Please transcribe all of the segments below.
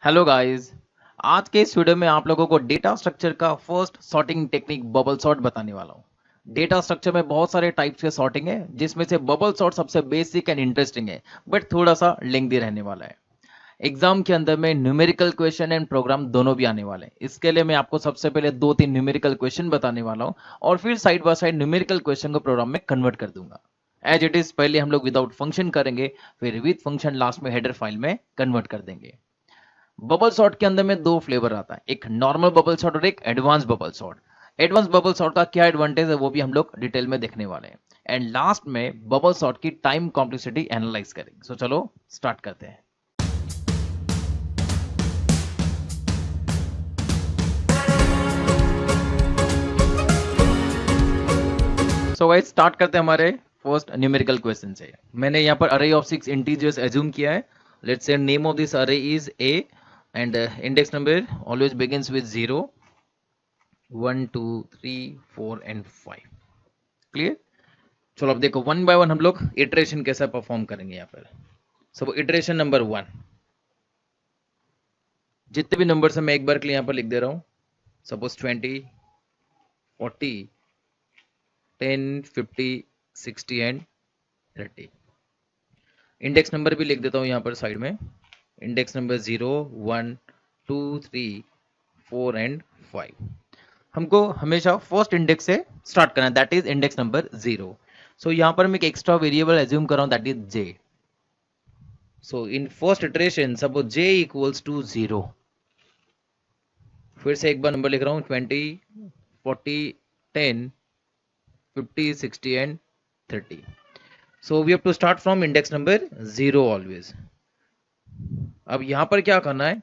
Hello guys. आज के इस वीडियो में आप लोगों को डेटा स्ट्रक्चर का first sorting technique bubble sort बताने वाला हूँ। डेटा स्ट्रक्चर में बहुत सारे टाइप्स के सॉर्टिंग है, जिसमें से बबल सॉर्ट सबसे बेसिक एंड इंटरेस्टिंग है, बट थोड़ा सा लेंथी रहने वाला है। एग्जाम के अंदर में न्यूमेरिकल क्वेश्चन एंड प्रोग्राम दोनों भी आने वाले हैं। इसके लिए मैं आपको सबसे पहले 2-3 न्यूमेरिकल क्वेश्चन बताने वाला हूँ और फिर side by side numerical question को प्रोग्राम में कन्वर्ट कर दूंगा। एज इट इज पहले हम लोग विदाउट फंक्शन करेंगे, फिर विद फंक्शन लास्ट में हेडर फाइल में कन्वर्ट कर देंगे। बबल सॉर्ट के अंदर में दो फ्लेवर आता है, एक नॉर्मल बबल सॉर्ट और एक advance bubble sort. Advance bubble sort का क्या एडवांटेज है वो भी हम लोग डिटेल में देखने वाले हैं, एंड लास्ट में बबल सॉर्ट की टाइम कॉम्प्लेक्सिटी एनालाइज करेंगे। सो चलो स्टार्ट करते हैं। सो गाइस स्टार्ट करते हैं हमारे फर्स्ट न्यूमेरिकल क्वेश्चन से। मैंने यहाँ पर अरे ऑफ 6 इंटीजर्स एज्यूम किया है। Let's say name of this array is A and index number always begins with 0, 1, 2, 3, 4 and 5। Clear? चलो अब देखो वन बाय वन हम लोग इटरेशन कैसा परफॉर्म करेंगे यहाँ पर। सो इटरेशन नंबर 1, जितने भी नंबर है मैं एक बार के लिए यहाँ पर लिख दे रहा हूँ। Suppose 20, 40, 10, 50, 60 and 30। इंडेक्स नंबर भी लिख देता हूँ यहाँ पर साइड में। Index number 0, 1, 2, 3, 4 and 5। हमको हमेशा फर्स्ट इंडेक्स से स्टार्ट करना है, दैट इज इंडेक्स नंबर 0। सो यहाँ पर मैं एक एक्स्ट्रा वेरिएबल एज्यूम कर रहा हूँ, that is J. So in first iteration suppose J equals to 0। फिर से एक बार नंबर लिख रहा हूँ, 20, 40, 10, 50, 60 and 30। So we have to start from index number 0 always. अब यहां पर क्या करना है,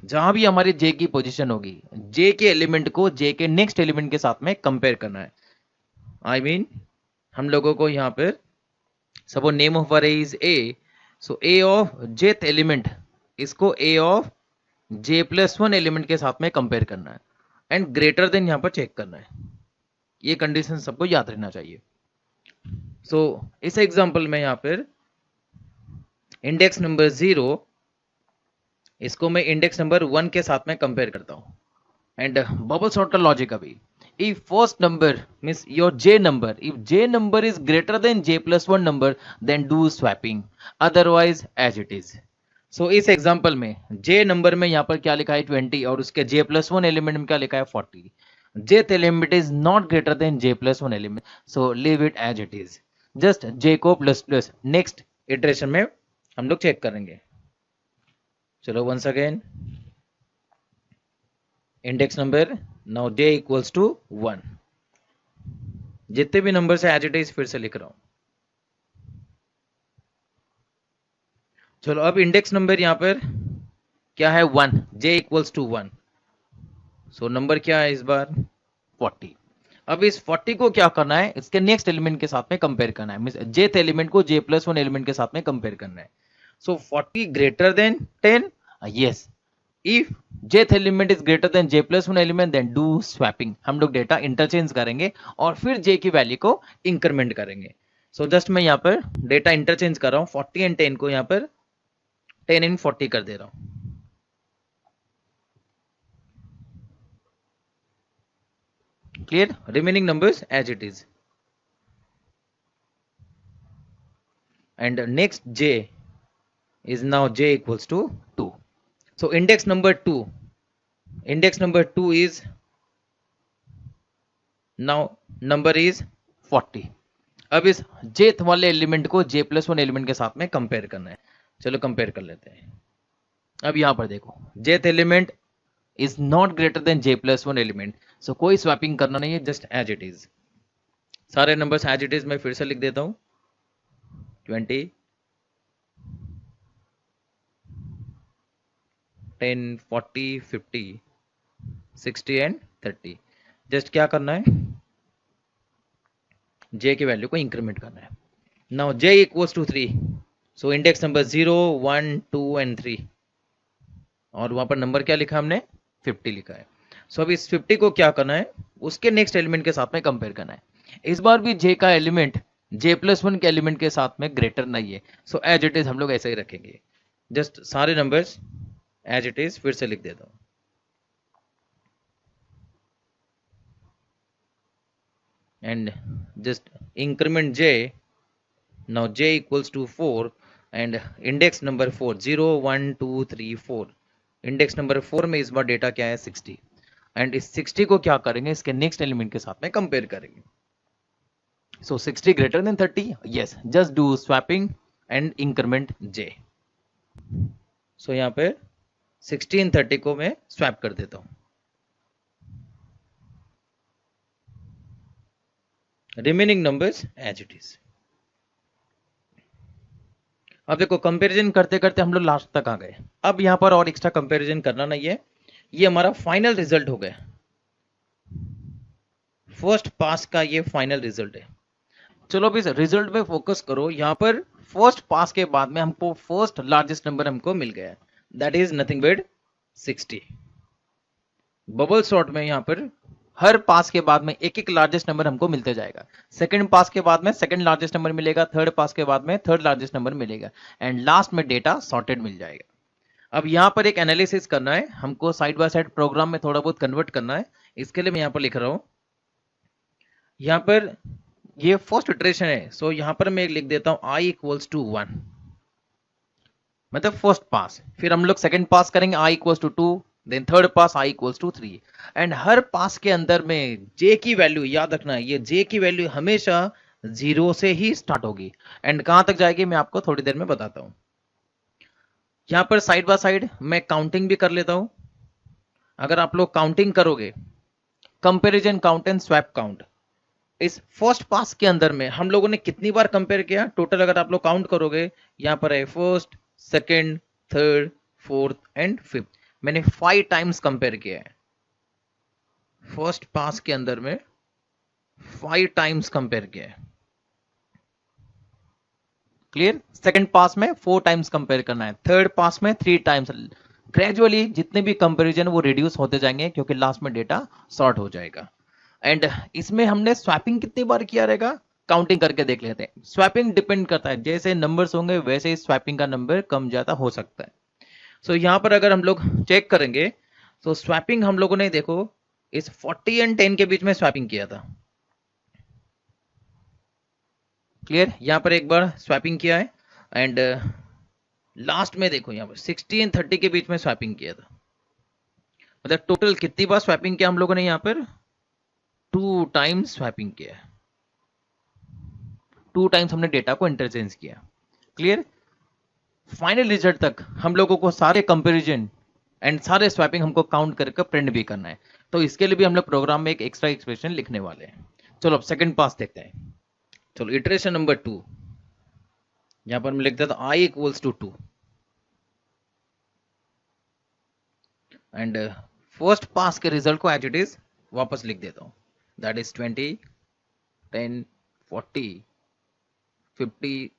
जहां भी हमारी जे की पोजीशन होगी, जे के एलिमेंट को जे के नेक्स्ट एलिमेंट के साथ में कंपेयर करना है। आई मीन हम लोगों को यहां पर suppose name of array is A, so A of जेथ एलिमेंट इसको ए ऑफ जे प्लस 1 एलिमेंट के साथ में कंपेयर करना है एंड ग्रेटर देन यहां पर चेक करना है। ये कंडीशन सबको याद रहना चाहिए। सो इस एग्जांपल में यहां पर इंडेक्स नंबर 0 इसको मैं इंडेक्स नंबर 1 के साथ में कंपेयर करता हूं। एंड बबल सॉर्ट का लॉजिक अभी, if first number means your j number, if j number is greater than j plus 1 number, then do swapping, otherwise as it is. So इस example में j number में यहाँ पर क्या लिखा है 20 और उसके j plus 1 एलिमेंट में क्या लिखा है 40। jth element is not greater than j plus 1 element, so leave it as it is. Just j को प्लस प्लस नेक्स्ट इटरेशन में हम लोग चेक करेंगे। चलो once again index number now j equals to 1। जितने भी नंबर से as it is फिर से लिख रहा हूं। चलो अब इंडेक्स नंबर यहां पर क्या है 1, j equals to 1। So number क्या है इस बार 40। अब इस 40 को क्या करना है, इसके नेक्स्ट एलिमेंट के साथ में कंपेयर करना है, मींस jth एलिमेंट को j प्लस 1 एलिमेंट के साथ में कंपेयर करना है। So 40 greater than 10, yes. If jth element is greater than j plus 1 element, then do swapping. हम लोग डेटा इंटरचेंज करेंगे और फिर j की वैल्यू को इंक्रीमेंट करेंगे। सो जस्ट मैं यहाँ पर डेटा इंटरचेंज कर रहा हूँ, 40 एंड 10 को यहाँ पर 10 एंड 40 कर दे रहा हूँ। Clear? Remaining numbers as it is. And next j is now j equals to 2. So index number 2 is now number is 40। अब इस jth वाले एलिमेंट को j प्लस 1 एलिमेंट के साथ में कंपेयर करना है। चलो कंपेयर कर लेते हैं। अब यहां पर देखो jth element is not greater than j plus 1 element, so कोई स्वैपिंग करना नहीं है, जस्ट एज इट इज। सारे नंबर्स एज इट इज मैं फिर से लिख देता हूं, 20, 10, 40, 50, 60 एंड 30। जस्ट क्या करना है, j की वैल्यू को इंक्रीमेंट करना है। Now j equals to 3, so index number 0, 1, 2 and 3, और वहां पर नंबर क्या लिखा हमने 50 लिखा है। सो अब इस 50 को क्या करना है, उसके नेक्स्ट एलिमेंट के साथ में कंपेयर करना है। इस बार भी j का एलिमेंट j प्लस 1 के एलिमेंट के साथ में ग्रेटर नहीं है, सो एज इट इज हम लोग ऐसे ही रखेंगे। जस्ट सारे नंबर्स एज इट इज फिर से लिख देता हूं। And just increment j, now j equals to 4 and index number 4 0 1 2 3 4, index number 4 में इस बार डेटा क्या है 60 एंड इस 60 को क्या करेंगे इसके नेक्स्ट एलिमेंट के साथ में कंपेयर करेंगे। सो 60 greater than 30, yes, just do swapping and increment j। सो यहाँ पे 16 30 को मैं स्वैप कर देता हूँ। Remaining numbers as it is. अब देखो कंपैरिजन करते करते हम लोग लास्ट तक आ गए। अब यहां पर और एक्स्ट्रा कंपैरिजन करना नहीं है, ये हमारा फाइनल रिजल्ट हो गया, फर्स्ट पास का ये फाइनल रिजल्ट है। चलो अब इस रिजल्ट में फोकस करो। यहां पर फर्स्ट पास के बाद में हमको फर्स्ट लार्जेस्ट नंबर हमको मिल गया, that is nothing but 60। Bubble sort में यहां पर हर पास के बाद में एक एक लार्जेस्ट नंबर हमको मिलते जाएगा। सेकंड पास के बाद में सेकंड लार्जेस्ट नंबर मिलेगा, थर्ड पास के बाद में थर्ड लार्जेस्ट नंबर मिलेगा एंड लास्ट में डेटा सॉर्टेड मिल जाएगा। अब यहां पर एक एनालिसिस करना है हमको, साइड बाय साइड प्रोग्राम में थोड़ा बहुत कन्वर्ट करना है। इसके लिए मैं यहां पर लिख रहा हूं, यहां पर ये फर्स्ट इटरेशन है, सो यहां पर मैं लिख देता हूं i इक्वल्स टू 1, मतलब फर्स्ट पास। फिर हम लोग सेकंड पास करेंगे i equals to 2, then third pass i equals to 3 and हर पास के अंदर में j की वैल्यू याद रखना है, ये j की वैल्यू हमेशा 0 से ही स्टार्ट होगी एंड कहां तक जाएगी मैं आपको थोड़ी देर में बताता हूं। यहां पर साइड बाय साइड मैं काउंटिंग भी कर लेता हूं। अगर आप लोग काउंटिंग करोगे, comparison count and swap count, इस फर्स्ट पास के अंदर में हम लोगों ने कितनी बार कंपेयर किया टोटल, अगर आप लोग काउंट करोगे यहां पर है first second third fourth and fifth, मैंने 5 टाइम्स कंपेयर किया है। फर्स्ट पास के अंदर में 5 टाइम्स कंपेयर किया है, क्लियर। सेकंड पास में 4 टाइम्स कंपेयर करना है, थर्ड पास में 3 टाइम्स। ग्रेजुअली जितने भी कंपैरिजन वो रिड्यूस होते जाएंगे क्योंकि लास्ट में डेटा सॉर्ट हो जाएगा। एंड इसमें हमने स्वैपिंग कितनी बार किया रहेगा काउंटिंग करके देख लेते हैं। स्वैपिंग डिपेंड करता है, जैसे नंबर्स होंगे वैसे ही स्वैपिंग का नंबर कम ज्यादा हो सकता है। सो यहां पर अगर हम लोग चेक करेंगे तो स्वैपिंग हम लोगों ने देखो इस 40 एंड 10 के बीच में स्वैपिंग किया था, क्लियर। यहां पर एक बार स्वैपिंग किया है एंड लास्ट में देखो यहां पर 60 एंड 30 के बीच में स्वैपिंग किया था, मतलब टोटल कितनी बार स्वैपिंग किया हम लोगों ने, यहां पर 2 टाइम्स स्वैपिंग किया, 2 टाइम्स हमने डेटा को इंटरचेंज किया, क्लियर। फाइनल रिजल्ट तक हम लोगों को सारे कंपैरिजन एंड सारे स्वैपिंग हमको काउंट करके प्रिंट भी करना है, तो इसके लिए भी हम लोग प्रोग्राम में एक एक्स्ट्रा एक्सप्रेशन लिखने वाले हैं। चलो अब सेकंड पास देखते हैं। चलो इटरेशन नंबर 2, यहां पर मैं लिख देता हूं i equals to 2 and first pass के रिजल्ट को एज इट इज वापस लिख देता हूं, दैट इज 20 10 40 50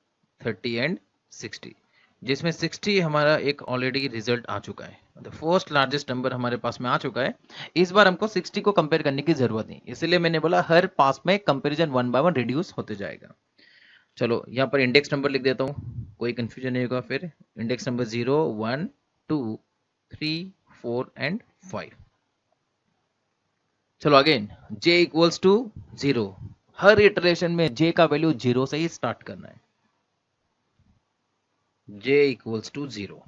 30 एंड 60, जिसमें 60 हमारा एक ऑलरेडी रिजल्ट आ चुका है, मतलब फर्स्ट लार्जेस्ट नंबर हमारे पास में आ चुका है। इस बार हमको 60 को कंपेयर करने की जरूरत नहीं, इसलिए मैंने बोला हर पास में कंपैरिजन 1 बाय 1 रिड्यूस होते जाएगा। चलो यहाँ पर इंडेक्स नंबर लिख देता हूँ, कोई कंफ्यूजन नहीं होगा। फिर इंडेक्स नंबर 0 1 2 3 4 एंड 5। चलो अगेन j इक्वल्स टू 0, हर इटरेशन में j का वैल्यू 0 से ही स्टार्ट करना है, j इक्वल्स टू 0।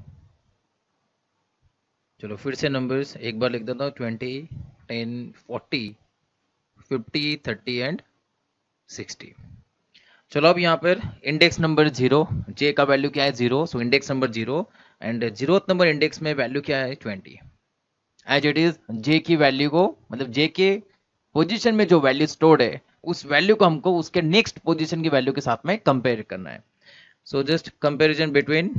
चलो फिर से नंबर्स एक बार लिख देता हूँ, 20 10 40 50 30 एंड 60। चलो अब यहाँ पर इंडेक्स नंबर 0, j का वैल्यू क्या है 0, सो index number 0 and 0th number index में वैल्यू क्या है 20, एज इट इज j की वैल्यू को, मतलब j के पोजीशन में जो वैल्यू स्टोर्ड है उस वैल्यू को हमको उसके नेक्स्ट पोजीशन की वैल्यू के साथ में कंपेयर करना है। So just comparison between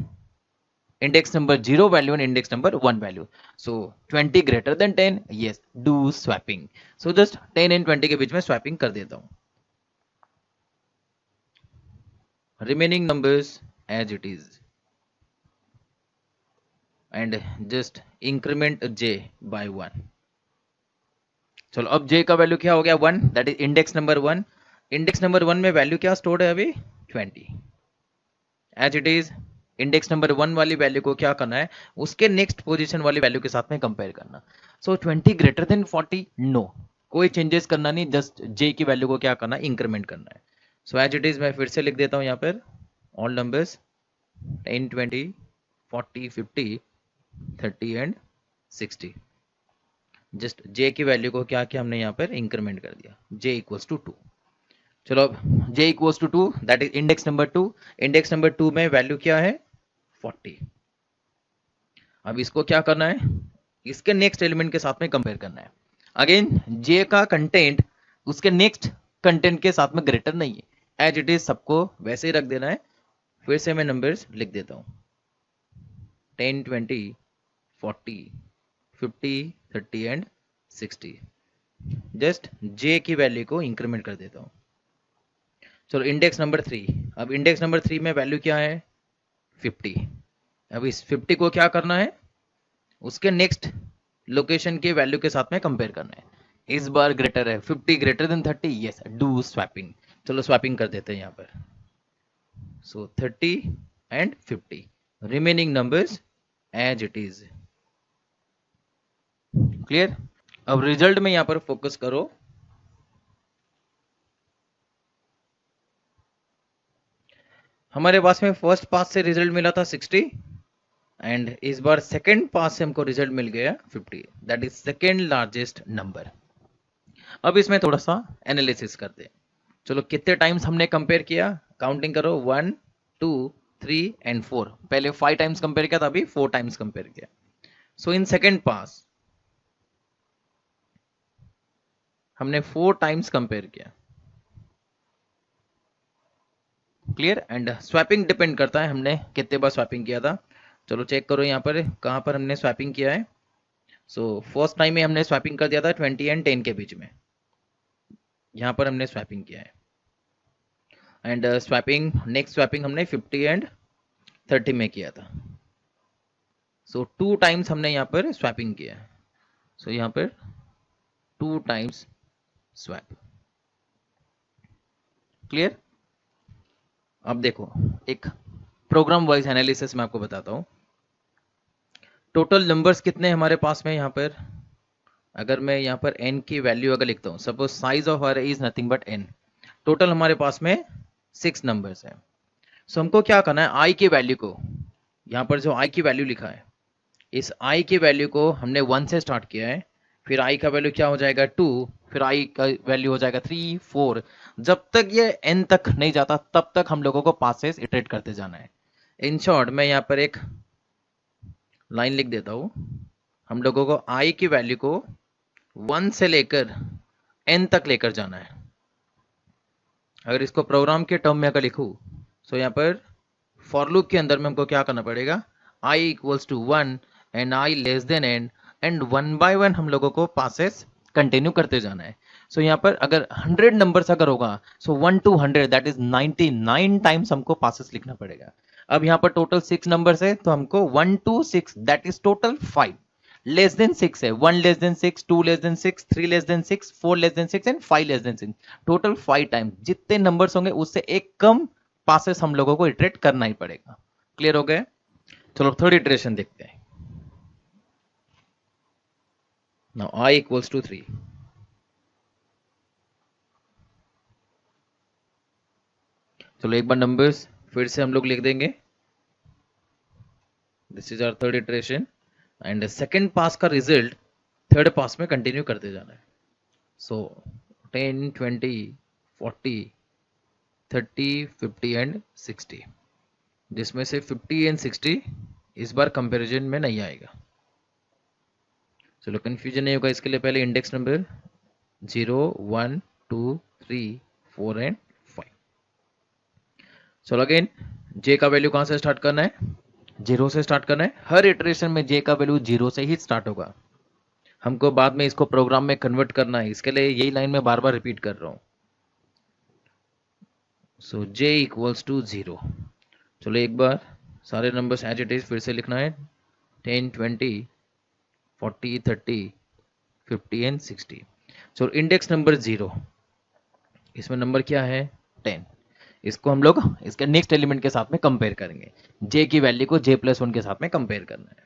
index number 0 value and index number 1 value. So 20 greater than 10, yes, do swapping. So just 10 and 20 के बीच में swapping कर देता हूं, remaining numbers as it is and just increment j by 1। चलो अब j का value क्या हो गया 1, that is index number 1। Index number 1 में वैल्यू क्या स्टोर्ड है अभी 20, as it is index number 1 वाली वैल्यू को क्या करना है, उसके नेक्स्ट पोजीशन वाली वैल्यू के साथ में कंपेयर करना। सो 20 ग्रेटर देन 40, नो, कोई चेंजेस करना नहीं, जस्ट जे की वैल्यू को क्या करना है, इंक्रीमेंट करना है। सो एज इट इज मैं फिर से लिख देता हूं यहाँ पर ऑल नंबर्स 10, 20, 40, 50, 30 एंड 60। जस्ट जे की वैल्यू को क्या किया हमने यहाँ पर इंक्रीमेंट कर दिया, जे इक्वल्स टू 2। चलो अब j equals to 2, that is index number 2। Index number 2 में वैल्यू क्या है, 40। अब इसको क्या करना है, इसके नेक्स्ट एलिमेंट के साथ में कंपेयर करना है। अगेन j का कंटेंट उसके नेक्स्ट कंटेंट के साथ में ग्रेटर नहीं है, एज इट इज सबको वैसे ही रख देना है। फिर से मैं नंबर्स लिख देता हूं 10, 20, 40, 50, 30 एंड 60। जस्ट j की वैल्यू को इंक्रीमेंट कर देता हूं। चलो इंडेक्स नंबर 3, अब इंडेक्स नंबर 3 में वैल्यू क्या है, 50। अब इस 50 को क्या करना है, उसके नेक्स्ट लोकेशन के वैल्यू के साथ में कंपेयर करना है। इस बार ग्रेटर है 50 greater than 30, yes, do swapping. चलो स्वैपिंग कर देते हैं यहाँ पर। So 30 and 50, remaining numbers as it is. Clear. अब रिजल्ट में यहाँ पर फोकस करो। हमारे पास में फर्स्ट पास से रिजल्ट मिला था 60 एंड इस बार सेकेंड पास से हमको रिजल्ट मिल गया 50, that is second largest number. अब इसमें थोड़ा सा एनालिसिस करते हैं। चलो कितने टाइम्स हमने कंपेयर किया, काउंटिंग करो, 1, 2, 3 एंड 4। पहले 5 टाइम्स कंपेयर किया था, अभी 4 टाइम्स कंपेयर किया। सो इन सेकेंड पास हमने 4 टाइम्स कंपेयर किया। क्लियर। एंड स्वैपिंग डिपेंड करता है हमने कितने बार स्वैपिंग किया था। चलो चेक करो यहाँ पर कहाँ पर हमने स्वैपिंग किया है। सो फर्स्ट टाइम में हमने स्वैपिंग कर दिया था 20 एंड 10 के बीच में, यहाँ पर हमने स्वैपिंग किया है। एंड स्वैपिंग नेक्स्ट स्वैपिंग हमने 50 एंड 30 में किया था। सो 2 टाइम्स हमने यहाँ पर स्वैपिंग किया है। सो यहाँ पर 2 टाइम्स स्वैप। क्लियर। अब देखो एक प्रोग्राम वाइज एनालिसिस मैं आपको बताता हूँ। टोटल नंबर्स कितने हमारे पास में यहाँ पर, अगर मैं यहाँ पर n की वैल्यू अगर लिखता हूँ, suppose size of array is nothing but n, total हमारे पास में 6 नंबर्स है। सो हमको क्या करना है, i की वैल्यू को, यहाँ पर जो i की वैल्यू लिखा है, इस i की वैल्यू को हमने 1 से स्टार्ट किया है, फिर i का वैल्यू क्या हो जाएगा 2, फिर i का वैल्यू हो जाएगा 3, 4, जब तक ये n तक नहीं जाता तब तक हम लोगों को पासेस इटरेट करते जाना है। इन शॉर्ट मैं यहाँ पर एक लाइन लिख देता हूँ, हम लोगों को i की वैल्यू को 1 से लेकर n तक लेकर जाना है। अगर इसको प्रोग्राम के टर्म में अगर लिखूं, सो यहाँ पर फॉर लूप के अंदर में हमको क्या करना पड़ेगा, i equals to 1 and i less than n, and 1 by 1 हम लोगों को पासेस कंटिन्यू करते जाना है। सो यहाँ पर अगर 100 नंबर्स अगर होगा, सो 1 to 100 दैट इज 99 टाइम्स हमको पासेस लिखना पड़ेगा। अब यहाँ पर टोटल 6 नंबर्स है, तो हमको 1 to 6 that is total 5। Less than 6 है, 1 less than 6, 2 less than 6, 3 less than 6, 4 less than 6 and 5 less than 6। Total 5 time जितने नंबर्स होंगे उससे एक कम पासेस हम लोगों को इटरेट करना ही पड़ेगा। क्लियर हो गया। चलो थर्ड इटरेशन देखते हैं। Now i equals to 3। चलो एक बार नंबर्स फिर से हम लोग लिख देंगे। This is our third iteration and second pass का रिजल्ट थर्ड पास में कंटिन्यू करते जाना है। सो 10, 20, 40, 30, 50 एंड 60, जिसमें से 50 एंड 60 इस बार कंपैरिजन में नहीं आएगा। चलो कंफ्यूजन नहीं होगा इसके लिए पहले इंडेक्स नंबर 0, 1, 2, 3, 4 एंड 5। चलो अगेन j का वैल्यू कहां से स्टार्ट करना है, 0 से स्टार्ट करना है। हर इटरेशन में j का वैल्यू 0 से ही स्टार्ट होगा। हमको बाद में इसको प्रोग्राम में कन्वर्ट करना है, इसके लिए यही लाइन में बार बार रिपीट कर रहा हूं। सो j इक्वल्स टू 0। चलो एक बार सारे नंबर्स एज इट इज फिर से लिखना है, 10, 20, 40, 30, 50 एंड 60। चलो इंडेक्स नंबर 0, इसमें नंबर क्या है 10। इसको हम लोग इसके नेक्स्ट एलिमेंट के साथ में कंपेयर करेंगे, जे की वैल्यू को j+1 के साथ में कंपेयर करना है।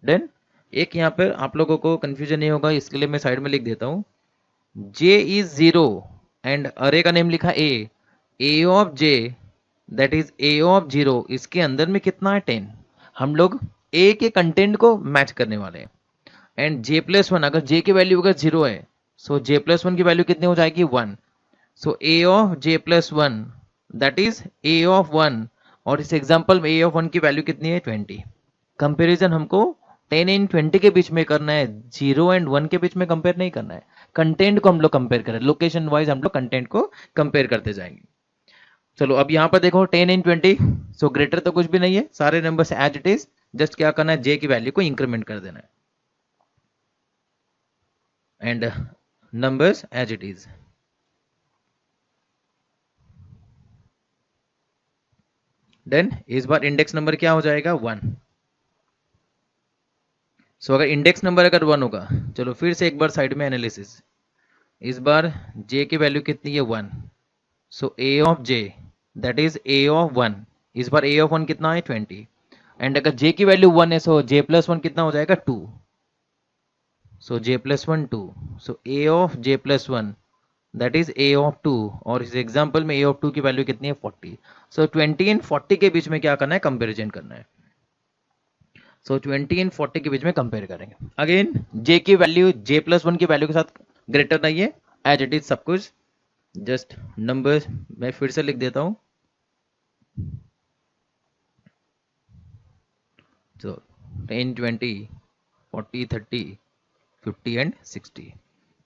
देन एक यहाँ पर आप लोगों को कंफ्यूजन नहीं होगा, इसके लिए मैं साइड में लिख देता हूँ, j इज 0 एंड अरे का नेम लिखा a of j that is a of 0, इसके अंदर में कितना है 10। हम लोग a के कंटेंट को मैच करने वाले हैं। एंड j+1, अगर j की वैल्यू अगर 0 है, सो j+1 की वैल्यू कितनी हो जाएगी 1। सो a of j+1 that is a of 1, और इस एग्जांपल में a ऑफ 1 की वैल्यू कितनी है 20। कंपैरिजन हमको 10 एंड 20 के बीच में करना है, 0 एंड 1 के बीच में कंपेयर नहीं करना है। कंटेंट को हम लोग कंपेयर करें, लोकेशन वाइज हम लोग कंटेंट को कंपेयर करते जाएंगे। चलो अब यहाँ पर देखो 10 एंड 20, सो ग्रेटर तो कुछ भी नहीं है, सारे numbers as it is, just क्या करना है, j की वैल्यू को इंक्रीमेंट कर देना है and numbers as it is. Then इस बार इंडेक्स नंबर क्या हो जाएगा 1। सो अगर इंडेक्स नंबर अगर 1 होगा, चलो फिर से एक बार साइड में एनालिसिस, इस बार j की वैल्यू कितनी है 1, सो a of j that is a of 1, इस बार a ऑफ 1 कितना है 20, एंड अगर j की वैल्यू 1 है, सो j+1 कितना हो जाएगा 2, सो j+1 2, so a of j+1 that is a of 2, और इस एग्जांपल में a ऑफ 2 की वैल्यू कितनी है 40। सो 20 एंड 40 के बीच में क्या करना है, कंपैरिजन करना है। सो 20 एंड 40 के बीच में कंपेयर करेंगे। अगेन j की वैल्यू j+1 की वैल्यू के साथ ग्रेटर नहीं है, एज इट इज सब कुछ, जस्ट नंबर्स मैं फिर से लिख देता हूं। सो 10 20 40 30 50 and 60,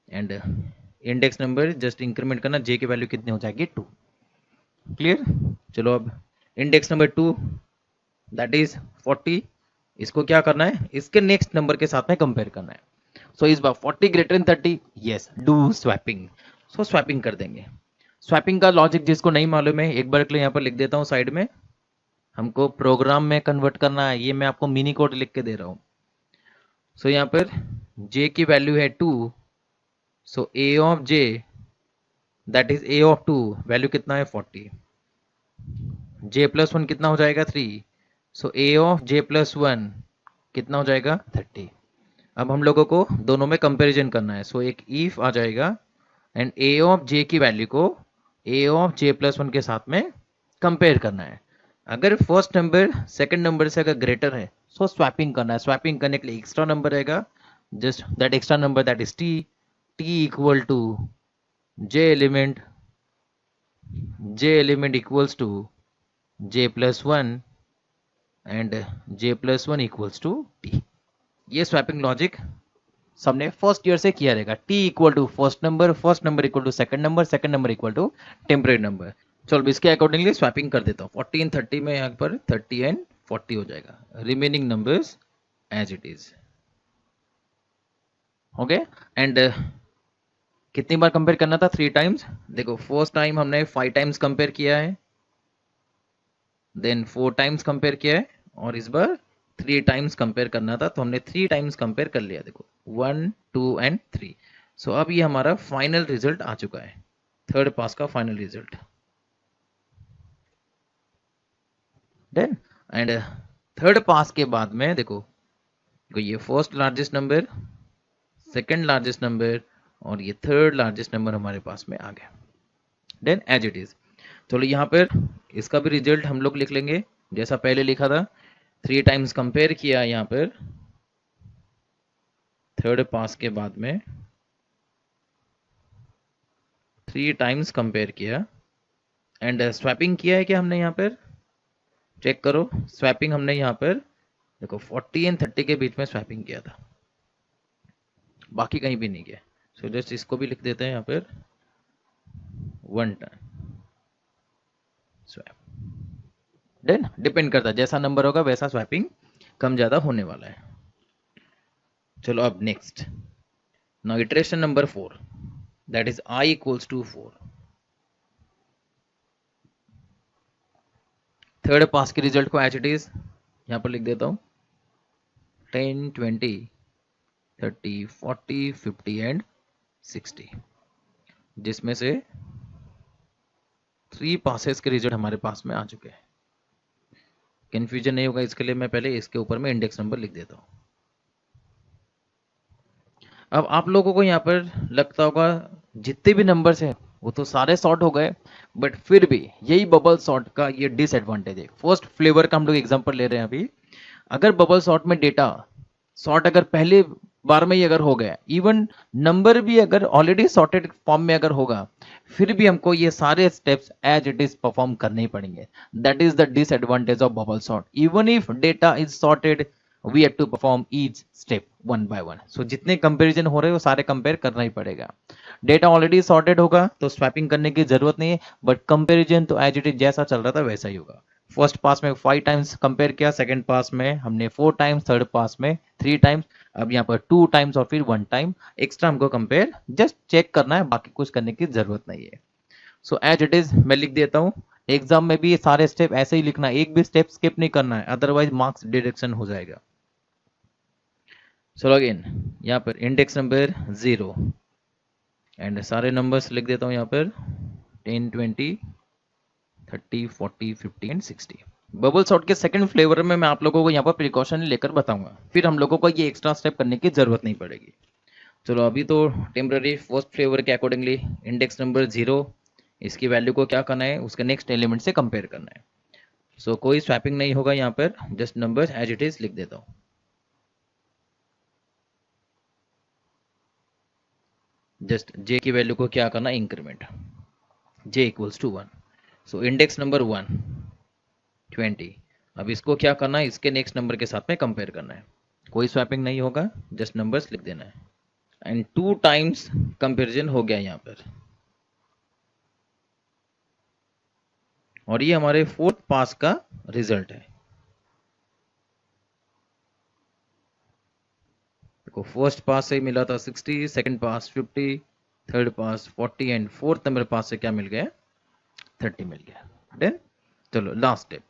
and index number just increment करना, j की वैल्यू कितनी हो जाएगी 2। क्लियर। चलो अब इंडेक्स नंबर 2 दैट इज 40, इसको क्या करना है, इसके नेक्स्ट नंबर के साथ में कंपेयर करना है। सो इस बार 40 greater than 30, yes do swapping. So swapping कर देंगे। स्वैपिंग का लॉजिक जिसको नहीं मालूम है, एक बार के लिए यहाँ पर लिख देता हूँ साइड में, हमको प्रोग्राम में कन्वर्ट करना है, ये मैं आपको मिनी कोड लिख के दे रहा हूँ। सो यहाँ पर j की वैल्यू है 2, सो a of j that is a of 2 value कितना है 40, j+1 कितना हो जाएगा 3, सो a ऑफ j+1 कितना हो जाएगा 30। अब हम लोगों को दोनों में कंपैरिजन करना है, सो एक इफ आ जाएगा एंड a ऑफ j की वैल्यू को a ऑफ j+1 के साथ में कंपेयर करना है। अगर फर्स्ट नंबर सेकंड नंबर से अगर ग्रेटर है, सो स्वैपिंग करना है। स्वैपिंग करने के लिए एक्स्ट्रा नंबर रहेगा, just that extra number that is t equal to j element equals to j+1 and j+1 equals to t। ये स्वैपिंग लॉजिक सबने फर्स्ट ईयर से किया रहेगा। t equal to first number equal to second number equal to temporary number. चलो इसके accordingly swapping कर देता हूँ। 40 एंड 30 में यहाँ पर 30 एंड 40 हो जाएगा, remaining numbers as it is. Okay, and कितनी बार कंपेयर करना था, 3 टाइम्स। देखो फर्स्ट टाइम हमने 5 टाइम्स कंपेयर किया है, देन 4 टाइम्स कंपेयर किया है, और इस बार 3 टाइम्स कंपेयर करना था, तो हमने 3 टाइम्स कंपेयर कर लिया। देखो 1 2 एंड 3। सो अब ये हमारा फाइनल रिजल्ट आ चुका है, थर्ड पास का final result. Then and third pass के बाद में देखो ये first largest number, second largest number, और ये थर्ड लार्जेस्ट नंबर हमारे पास में आ गया। देन एज इट इज, चलो यहाँ पर इसका भी रिजल्ट हम लोग लिख लेंगे जैसा पहले लिखा था। 3 टाइम्स कंपेयर किया यहाँ पर थर्ड पास के बाद में, 3 टाइम्स कंपेयर किया एंड स्वैपिंग किया है क्या हमने यहाँ पर, चेक करो। स्वैपिंग हमने यहाँ पर देखो 40 एंड 30 के बीच में स्वैपिंग किया था, बाकी कहीं भी नहीं किया। सो जस्ट इसको भी लिख देते हैं यहाँ पर 1 टाइम स्वैप। देन डिपेंड करता है जैसा नंबर होगा वैसा स्वैपिंग कम ज्यादा होने वाला है। चलो अब next, now iteration number 4 that is I equals to 4। Third pass के रिजल्ट को एज इट इज यहाँ पर लिख देता हूँ, 10 20 30 40 50 एंड 60। जिसमें से 3 पासेस के रिजल्ट हमारे पास में आ चुके हैं। कंफ्यूजन नहीं होगा इसके लिए मैं पहले इसके ऊपर में इंडेक्स नंबर लिख देता हूँ। अब आप लोगों को यहाँ पर लगता होगा जितने भी नंबर्स हैं वो तो सारे सॉर्ट हो गए, बट फिर भी यही बबल सॉर्ट का ये डिसएडवांटेज है। फर्स्ट फ्लेवर का हम लोग एग्जांपल ले रहे हैं अभी। अगर बबल सॉर्ट में डेटा सॉर्ट अगर पहले बार में ही अगर हो गया, इवन नंबर भी अगर ऑलरेडी सॉर्टेड फॉर्म में अगर होगा, फिर भी हमको ये सारे steps as it is perform करने ही पड़ेंगे। That is the disadvantage of bubble sort. Even if data is sorted, we have to perform each step one by one. So जितने कंपैरिजन हो रहे हैं वो सारे कंपेयर करना ही पड़ेगा। डेटा ऑलरेडी सॉर्टेड होगा तो स्वैपिंग करने की जरूरत नहीं है, बट कंपैरिजन तो एज इट इज जैसा चल रहा था वैसा ही होगा। फर्स्ट पास में 5 टाइम्स कंपेयर किया, सेकंड पास में हमने 4 टाइम्स, थर्ड पास में 3 टाइम्स, अब यहाँ पर 2 टाइम्स और फिर 1 टाइम एक्स्ट्रा हमको कंपेयर जस्ट चेक करना है, बाकी कुछ करने की जरूरत नहीं है। सो एज इट इज मैं लिख देता हूँ। एग्जाम में भी ये सारे स्टेप ऐसे ही लिखना है, एक भी स्टेप स्किप नहीं करना है, अदरवाइज मार्क्स डिडक्शन हो जाएगा। सो अगेन यहाँ पर इंडेक्स नंबर 0 एंड सारे नंबर्स लिख देता हूँ यहाँ पर 10, 20, 30, 40, 50 एंड 60। बबल सॉर्ट के सेकंड फ्लेवर में मैं आप लोगों को यहाँ पर प्रिकॉशन लेकर बताऊंगा, फिर हम लोगों को ये एक्स्ट्रा स्टेप करने की जरूरत नहीं पड़ेगी। चलो अभी तो टेम्पररी फर्स्ट फ्लेवर के अकॉर्डिंगली इंडेक्स नंबर 0, इसकी वैल्यू को क्या करना है, उसके नेक्स्ट एलिमेंट से कंपेयर करना है। सो कोई स्वैपिंग नहीं होगा यहाँ पर, just number as it is लिख देता हूँ। जस्ट जे की वैल्यू को क्या करना, increment, j equals to 1। So index number 1 20। अब इसको क्या करना है, इसके नेक्स्ट नंबर के साथ में कंपेयर करना है। कोई स्वैपिंग नहीं होगा, जस्ट नंबर्स लिख देना है एंड 2 टाइम्स कंपेरिजन हो गया यहाँ पर। और ये हमारे फोर्थ पास का रिजल्ट है। देखो फर्स्ट पास से मिला था 60, second pass 50, third pass 40 and fourth number pass से क्या मिल गया, 30 मिल गया। देन चलो last step,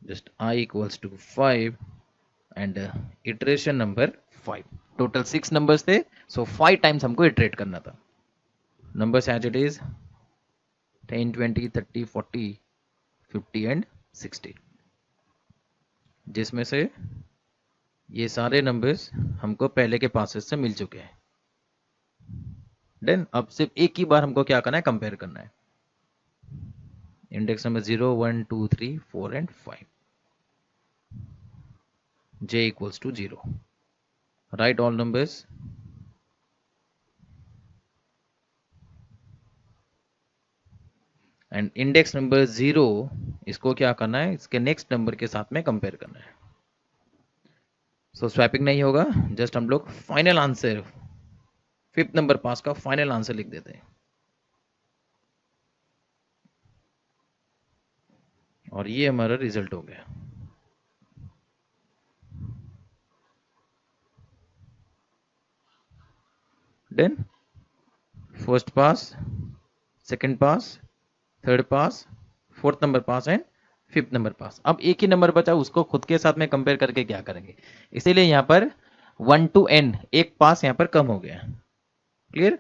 just I equals to 5 and iteration number 5। Total 6 numbers थे, सो 5 टाइम्स हमको इटरेट करना था। Numbers as it is 10, 20, 30, 40, 50 and 60, जिसमें से ये सारे नंबर्स हमको पहले के पासेस से मिल चुके हैं। देन अब सिर्फ एक ही बार हमको क्या करना है, कंपेयर करना है। Index number 0, 1, 2, 3, 4 and 5, j equals to 0. Write all numbers and index number 0 इसको क्या करना है, इसके नेक्स्ट नंबर के साथ में कंपेयर करना है। सो स्वैपिंग नहीं होगा, जस्ट हम लोग फाइनल आंसर, फिफ्थ नंबर पास का फाइनल आंसर लिख देते हैं। और ये हमारा रिजल्ट हो गया। Then first pass, second pass, third pass, fourth number pass and fifth number pass. अब एक ही नंबर बचा, उसको खुद के साथ में कंपेयर करके क्या करेंगे, इसीलिए यहां पर 1 to n एक पास यहां पर कम हो गया। क्लियर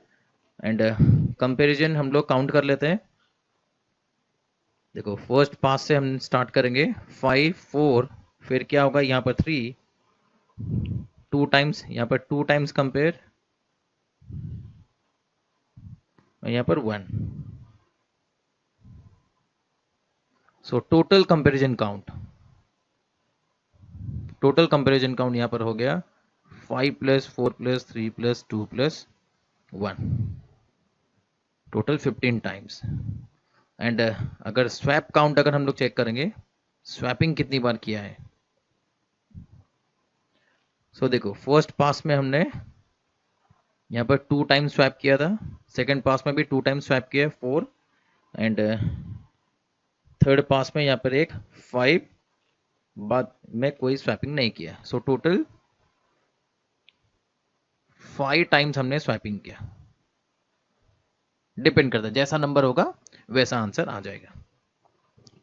एंड कंपैरिजन हम लोग काउंट कर लेते हैं। देखो फर्स्ट पास से हम स्टार्ट करेंगे, 5, 4, फिर क्या होगा यहाँ पर 3, 2 टाइम्स, यहाँ पर 2 टाइम्स कंपेयर, यहाँ पर 1। So total comparison count, total comparison count यहाँ पर हो गया 5 + 4 + 3 + 2 + 1, टोटल 15 टाइम्स। एंड अगर स्वैप काउंट अगर हम लोग चेक करेंगे, स्वैपिंग कितनी बार किया है। सो देखो फर्स्ट पास में हमने यहाँ पर 2 टाइम्स स्वैप किया था, सेकंड पास में भी 2 टाइम्स स्वैप किया 4 एंड थर्ड पास में यहाँ पर एक 5, बाद में कोई स्वैपिंग नहीं किया। सो टोटल 5 टाइम्स हमने स्वैपिंग किया। डिपेंड करता है, जैसा नंबर होगा वैसा आंसर आ जाएगा।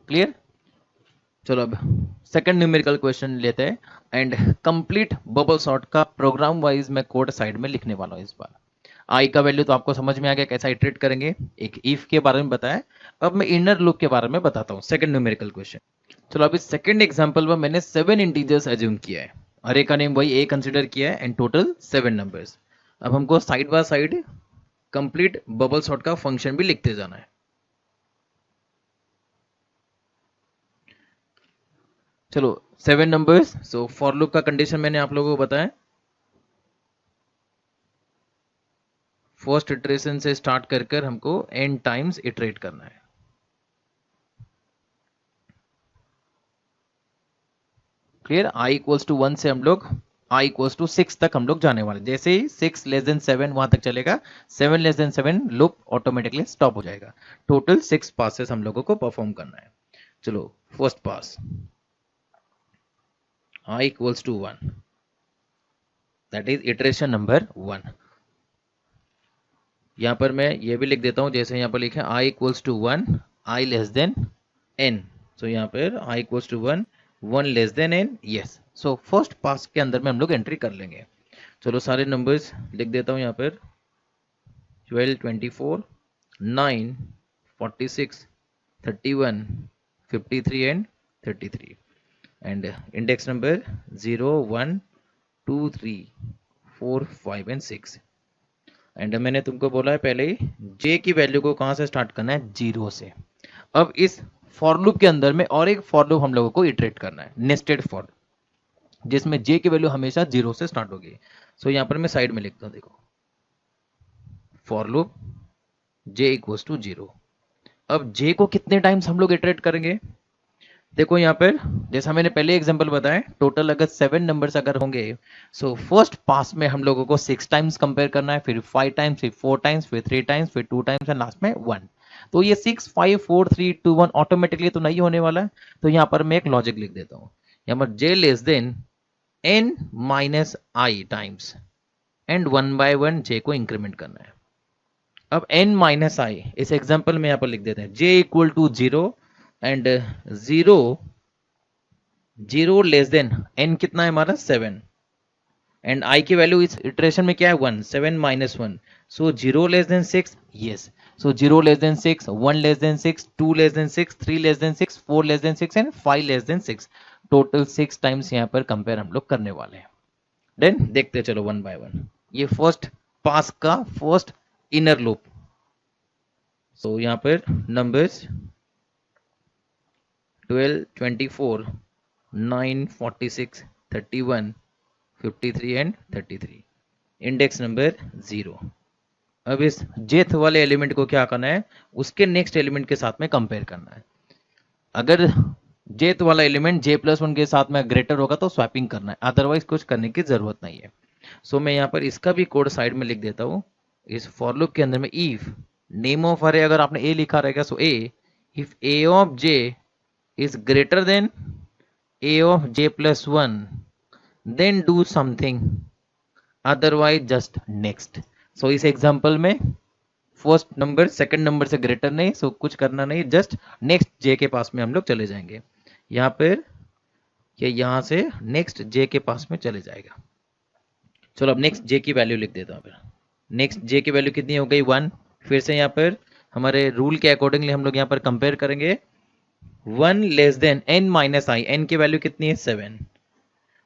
क्लियर। चलो अब सेकंड न्यूमेरिकल क्वेश्चन लेते हैं एंड कंप्लीट बबल सॉर्ट का प्रोग्राम वाइज मैं कोड साइड में लिखने वाला हूं इस बार। आई का वैल्यू तो आपको समझ में आ गया कैसा इटरेट करेंगे, एक इफ के बारे में बताया। अब मैं इनर लूप के बारे में बताता हूँ, सेकंड न्यूमेरिकल क्वेश्चन। चलो अभी सेकंड एग्जांपल में मैंने 7 इंटीजर्स एज्यूम किया है, अरे का नेम वही ए कंसीडर किया है एंड टोटल 7 नंबर्स। अब हमको side by side complete bubble sort का फंक्शन भी लिखते जाना है। चलो 7 नंबर्स, सो फॉर लूप का कंडीशन मैंने आप लोगों को बताया, फर्स्ट इटरेशन से स्टार्ट कर कर हमको n टाइम्स इटरेट करना है। क्लियर, i इक्वल्स टू 1 से हम लोग i इक्वल्स टू 6 तक हम लोग जाने वाले, जैसे ही 6 लेस देन 7 वहां तक चलेगा, 7 less than 7 loop automatically stop हो जाएगा। टोटल 6 पासेस हम लोगों को परफॉर्म करना है। चलो first pass i equals to 1, that is iteration number 1। यहां पर मैं ये भी लिख देता हूं, जैसे यहां पर लिखा है i equals to 1, i less than n। So यहां पर i equals to 1, 1 less than n, yes. So first pass के अंदर में हम लोग एंट्री कर लेंगे। चलो सारे नंबर्स लिख देता हूं यहां पर, 12, 24, 9, 46, 31, 53 and 33 and index number 0, 1, 2, 3, 4, 5 and 6। And मैंने तुमको बोला है पहले ही j की वैल्यू को कहां से स्टार्ट करना है, 0 से। अब इस फॉर लूप के अंदर में और एक फॉर लूप हम लोगों को इटरेट करना है, नेस्टेड फॉर, जिसमें j की वैल्यू हमेशा 0 से स्टार्ट होगी। सो यहां पर मैं साइड में लिखता हूं, देखो for loop j equals to 0। अब j को कितने टाइम्स हम लोग इटरेट करेंगे, देखो यहाँ पर जैसा मैंने पहले एग्जांपल बताया, टोटल अगर 7 नंबर्स अगर होंगे, सो फर्स्ट पास में हम लोगों को 6 टाइम्स कंपेयर करना है, फिर 5 टाइम्स, फिर 4 टाइम्स, फिर 3 टाइम्स, फिर 2 टाइम्स एंड लास्ट में 1। तो ये 6, 5, 4, 3, 2, 1 ऑटोमेटिकली तो नहीं होने वाला है। तो यहाँ पर मैं एक लॉजिक लिख देता हूँ, यहाँ पर j less than n minus i times and 1 by 1 j को इंक्रीमेंट करना है। अब n माइनस आई इस एग्जाम्पल में यहाँ पर लिख देते हैं, j equal to 0 and 0 less than n कितना है हमारा 7 एंड i की वैल्यू इस इटरेशन में क्या है 1, 7 minus 1, so 0 less than 6, yes. So 0 less than 6, 1 less than 6, 2 less than 6, 3 less than 6, 4 less than 6 and 5 less than 6। Total 6 times यहाँ पर कंपेयर हम लोग करने वाले हैं। देन देखते चलो वन बाय वन, ये फर्स्ट पास का फर्स्ट इनर लूप। सो यहाँ पर नंबर्स 12, 24, 9, 46, 31, 53 एंड 33, इंडेक्स नंबर 0। अब इस जेथ वाले एलिमेंट को क्या करना है, उसके नेक्स्ट एलिमेंट के साथ में कंपेयर करना है। अगर जेथ वाला एलिमेंट j+1 के साथ में ग्रेटर होगा तो स्वैपिंग करना है, अदरवाइज कुछ करने की जरूरत नहीं है। सो मैं यहाँ पर इसका भी कोड साइड में लिख देता हूँ। इस फॉर लूप के अंदर में इफ नेम ऑफ अरे अगर आपने a लिखा रहेगा, सो a if a of j is greater than a of j+1 then do something, otherwise just next। so इस एग्जांपल में फर्स्ट नंबर सेकंड नंबर से ग्रेटर नहीं, सो कुछ करना नहीं, जस्ट नेक्स्ट j के पास में हम लोग चले जाएंगे। यहाँ पर ये यहाँ से नेक्स्ट j के पास में चले जाएगा। चलो अब नेक्स्ट j की वैल्यू लिख देता हूँ। नेक्स्ट j की वैल्यू कितनी हो गई 1। फिर से यहाँ पर हमारे रूल के अकॉर्डिंगली हम लोग यहाँ पर कंपेयर करेंगे, 1 लेस देन n माइनस आई, n की वैल्यू कितनी है 7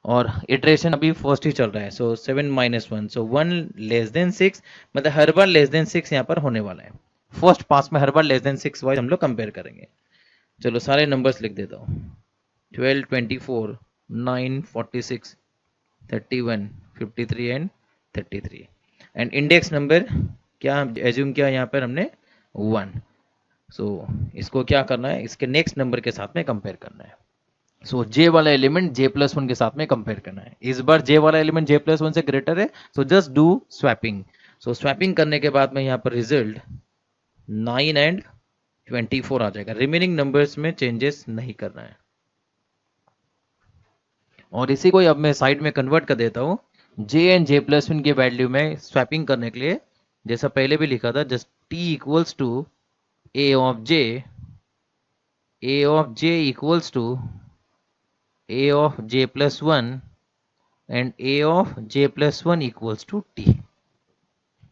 और इटरेशन अभी फर्स्ट ही चल रहा है, सो 7 माइनस 1, सो 1 लेस देन 6, मतलब हर बार लेस देन 6 यहाँ पर होने वाला है। फर्स्ट पास में हर बार लेस देन 6 वाइज हम लोग कंपेयर करेंगे। चलो सारे नंबर्स लिख देता हूँ, 12, 24, 9, 46, 31, 53 एंड 33 एंड इंडेक्स नंबर क्या एज्यूम किया यहाँ पर हमने 1। सो इसको क्या करना है, इसके नेक्स्ट नंबर के साथ में कंपेयर करना है। सो j वाला एलिमेंट j+1 के साथ में कंपेयर करना है। इस बार j वाला एलिमेंट j+1 से ग्रेटर है, सो just do swapping. So swapping करने के बाद में यहाँ पर रिजल्ट 9 एंड 24 आ जाएगा। रिमेनिंग नंबर्स में चेंजेस नहीं करना है और इसी को अब मैं साइड में कन्वर्ट कर देता हूँ j एंड j+1 की वैल्यू में स्वैपिंग करने के लिए, जैसा पहले भी लिखा था, just t equals to a of j equals to a of j+1 and a of j+1 equals to t।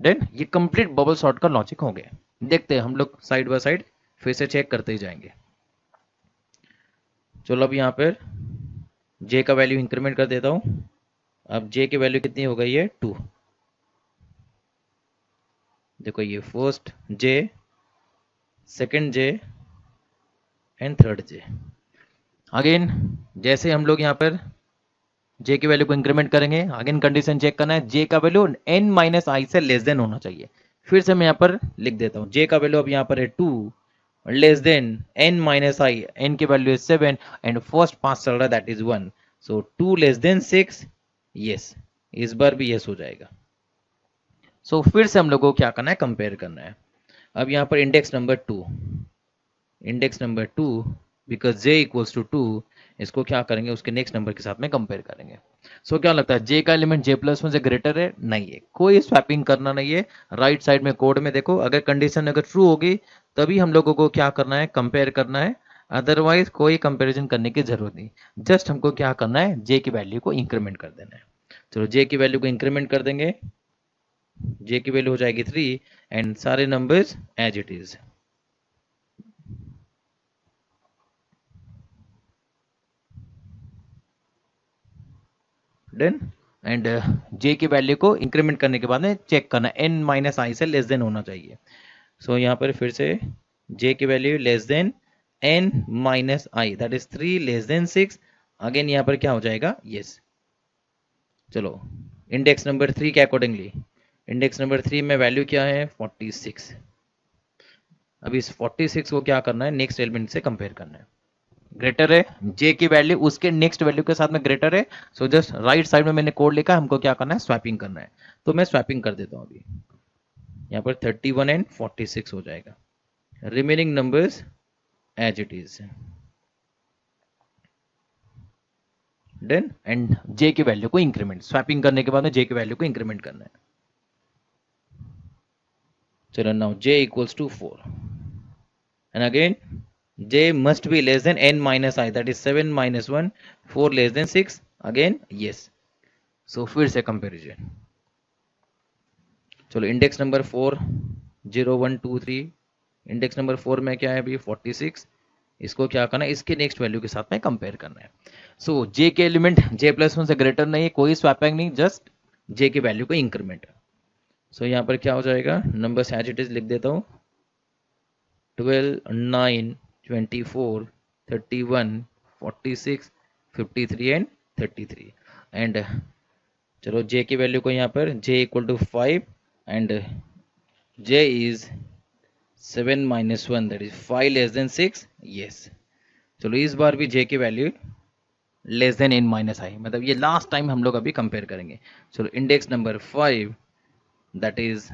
Then ये कंप्लीट बबल सॉर्ट का लॉजिक हो गया। देखते हैं हम लोग साइड बाय साइड फिर से चेक करते ही जाएंगे। चलो अब यहाँ पर जे का वैल्यू इंक्रीमेंट कर देता हूँ। अब जे की वैल्यू कितनी हो गई है 2। देखो ये first J, second J and third J. Again जैसे हम लोग यहाँ पर जे की वैल्यू को इंक्रीमेंट करेंगे, अगेन कंडीशन चेक करना है, जे का वैल्यू n माइनस आई से लेस देन होना चाहिए। फिर से मैं यहाँ पर लिख देता हूँ, जे का वैल्यू अब यहाँ पर है 2 लेस देन n माइनस आई, n की वैल्यू है 7 एंड फर्स्ट पास चल रहा है that is 1, so 2 less than 6, yes, इस बार भी यस हो जाएगा। सो फिर से हम लोगों को क्या करना है, कंपेयर करना है। अब यहाँ पर index number 2, index number 2 because j equals to 2, इसको क्या करेंगे, उसके नेक्स्ट नंबर के साथ में कंपेयर करेंगे। सो क्या लगता है, जे का एलिमेंट जे प्लस वन से ग्रेटर है? नहीं है, कोई स्वैपिंग करना नहीं है। राइट साइड में कोड में देखो, अगर कंडीशन अगर ट्रू होगी तभी हम लोगों को क्या करना है, कंपेयर करना है, अदरवाइज कोई कंपेरिजन करने की जरूरत नहीं। जस्ट हमको क्या करना है, जे की वैल्यू को इंक्रीमेंट कर देना है। चलो जे की वैल्यू को इंक्रीमेंट कर देंगे, जे की वैल्यू हो जाएगी 3 एंड सारे numbers as it is. Done. And j की वैल्यू को इंक्रीमेंट करने के बाद में चेक करना है, n माइनस आई से लेस देन होना चाहिए। सो यहाँ पर फिर से जे की value less than n minus i, that is 3 less than 6। Again यहाँ पर क्या हो जाएगा, यस। चलो इंडेक्स नंबर 3 के अकॉर्डिंगली, इंडेक्स नंबर 3 में वैल्यू क्या है 46। अब इस 46 को क्या करना है, नेक्स्ट एलिमेंट से कंपेयर करना है। ग्रेटर है, जे की वैल्यू उसके नेक्स्ट वैल्यू के साथ में ग्रेटर है, सो जस्ट राइट साइड में मैंने कोड लिखा, हमको क्या करना है, स्वैपिंग करना है। तो मैं स्वैपिंग कर देता हूं अभी, यहाँ पर 31 एंड 46 हो जाएगा, remaining numbers as it is. Done. And j की वैल्यू को इंक्रीमेंट, स्वैपिंग करने के बाद में जे की वैल्यू को इंक्रीमेंट करना है। चलो now j equals to 4 and again j must be less than n minus i, that is 7 minus 1, 4 less than 6, again yes। so फिर से कंपैरिजन। चलो इंडेक्स नंबर 4 0 1 2 3, इंडेक्स नंबर 4 में क्या है अभी 46, इसको क्या करना है, इसके नेक्स्ट वैल्यू के साथ में कंपेयर करना है। सो j के एलिमेंट j प्लस वन से ग्रेटर नहीं है, कोई स्वैपिंग नहीं, जस्ट j की वैल्यू को इंक्रीमेंट। सो यहाँ पर क्या हो जाएगा, नंबर एज इट इज लिख देता हूँ, 12 9 24 31 46 53 एंड 33। एंड चलो j की वैल्यू को यहाँ पर j equal to 5 and j is 7 minus 1, that is 5 less than 6, yes. चलो इस बार भी j की value less than n minus i, मतलब ये लास्ट टाइम हम लोग अभी कंपेयर करेंगे। चलो इंडेक्स नंबर 5 दैट इज,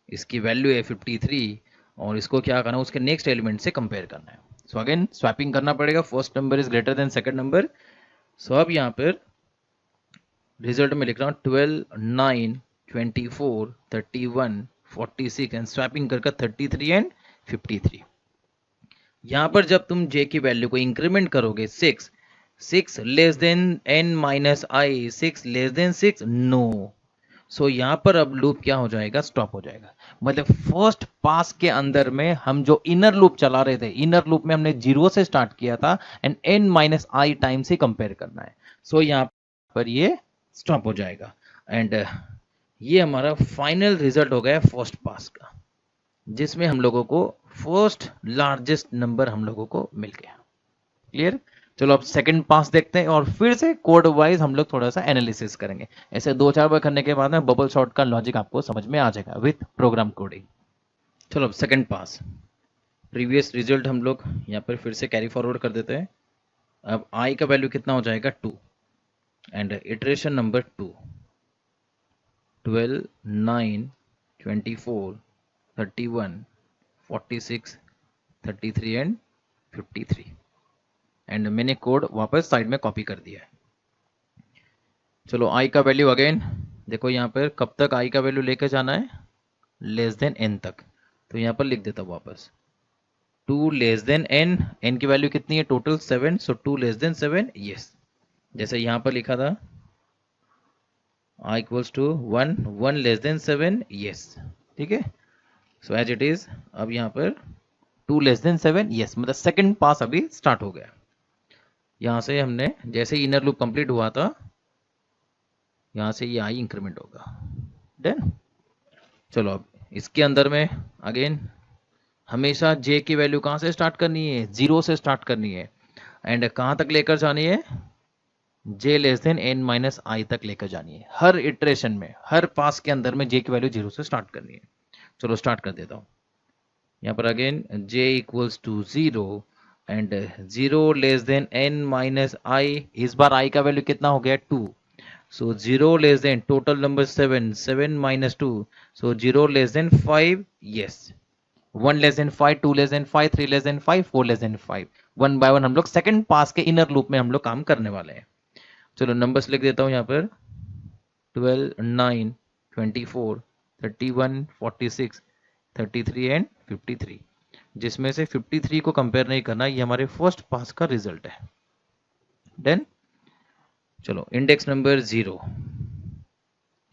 इसकी वैल्यू है 53 और इसको क्या करना है, उसके नेक्स्ट एलिमेंट से कंपेयर करना है। सो अगेन स्वैपिंग करना पड़ेगा, first number is greater than second number. So अब यहाँ पर रिजल्ट में लिख रहा हूँ 12 9 24 31 46 एंड स्वैपिंग करके 33 एंड 53। यहाँ पर जब तुम j की वैल्यू को इंक्रीमेंट करोगे 6 लेस देन n माइनस आई, 6 लेस देन 6, नो। सो यहाँ पर अब लूप क्या हो जाएगा, स्टॉप हो जाएगा। मतलब फर्स्ट पास के अंदर में हम जो इनर लूप चला रहे थे, इनर लूप में हमने 0 से स्टार्ट किया था and n minus I time से कंपेयर करना है। सो यहाँ पर ये स्टॉप हो जाएगा एंड ये हमारा फाइनल रिजल्ट हो गया फर्स्ट पास का, जिसमें हम लोगों को फर्स्ट लार्जेस्ट नंबर हम लोगों को मिल गया। क्लियर। चलो अब सेकंड पास देखते हैं और फिर से कोड वाइज हम लोग थोड़ा सा एनालिसिस करेंगे। ऐसे 2-4 बार करने के बाद में बबल सॉर्ट का लॉजिक आपको समझ में आ जाएगा विथ प्रोग्राम कोडिंग। चलो अब सेकंड पास, प्रीवियस रिजल्ट हम लोग यहाँ पर फिर से कैरी फॉरवर्ड कर देते हैं। अब आई का वैल्यू कितना हो जाएगा 2 and iteration number 2, 12 9 24 31 46 33 and 53 and मैंने कोड वापस साइड में कॉपी कर दिया है। चलो आई का वैल्यू अगेन देखो, यहाँ पर कब तक आई का वैल्यू लेकर जाना है, लेस देन एन तक। तो यहाँ पर लिख देता हूँ वापस 2 लेस देन एन, एन की वैल्यू कितनी है टोटल 7, सो 2 लेस देन 7, यस। जैसे यहाँ पर लिखा था i equals to 1, 1 less than 7, yes, ठीक है। सो एज इट इज, अब यहाँ पर 2 लेस देन 7, यस, मतलब सेकंड पास अभी स्टार्ट हो गया। यहाँ से हमने जैसे इनर लूप कंप्लीट हुआ था, यहाँ से ये आई इंक्रीमेंट होगा। डन। चलो अब इसके अंदर में अगेन हमेशा जे की वैल्यू कहाँ से स्टार्ट करनी है, 0 से स्टार्ट करनी है, एंड कहाँ तक लेकर जानी है, जे less than n minus i तक लेकर जानी है। हर इटरेशन में, हर पास के अंदर में जे की वैल्यू 0 से स्टार्ट करनी है। चलो स्टार्ट कर देता हूँ। यहाँ पर again j equals to 0 and 0 less than n minus i. इस बार आई का वैल्यू कितना हो गया, 2। So 0 less than total number 7, 7 minus 2. So 0 less than 5, yes. 1 less than 5, 2 less than 5, 3 less than 5, 4 less than 5. 1 by 1 हम लोग सेकंड पास के inner loop में हम लोग काम करने वाले हैं। चलो नंबर्स लिख देता हूँ यहाँ पर 12, 9, 24, 31, 46, 33 एंड 53, जिसमें से 53 को कंपेयर नहीं करना, ये हमारे फर्स्ट पास का रिजल्ट है। देन चलो इंडेक्स नंबर 0,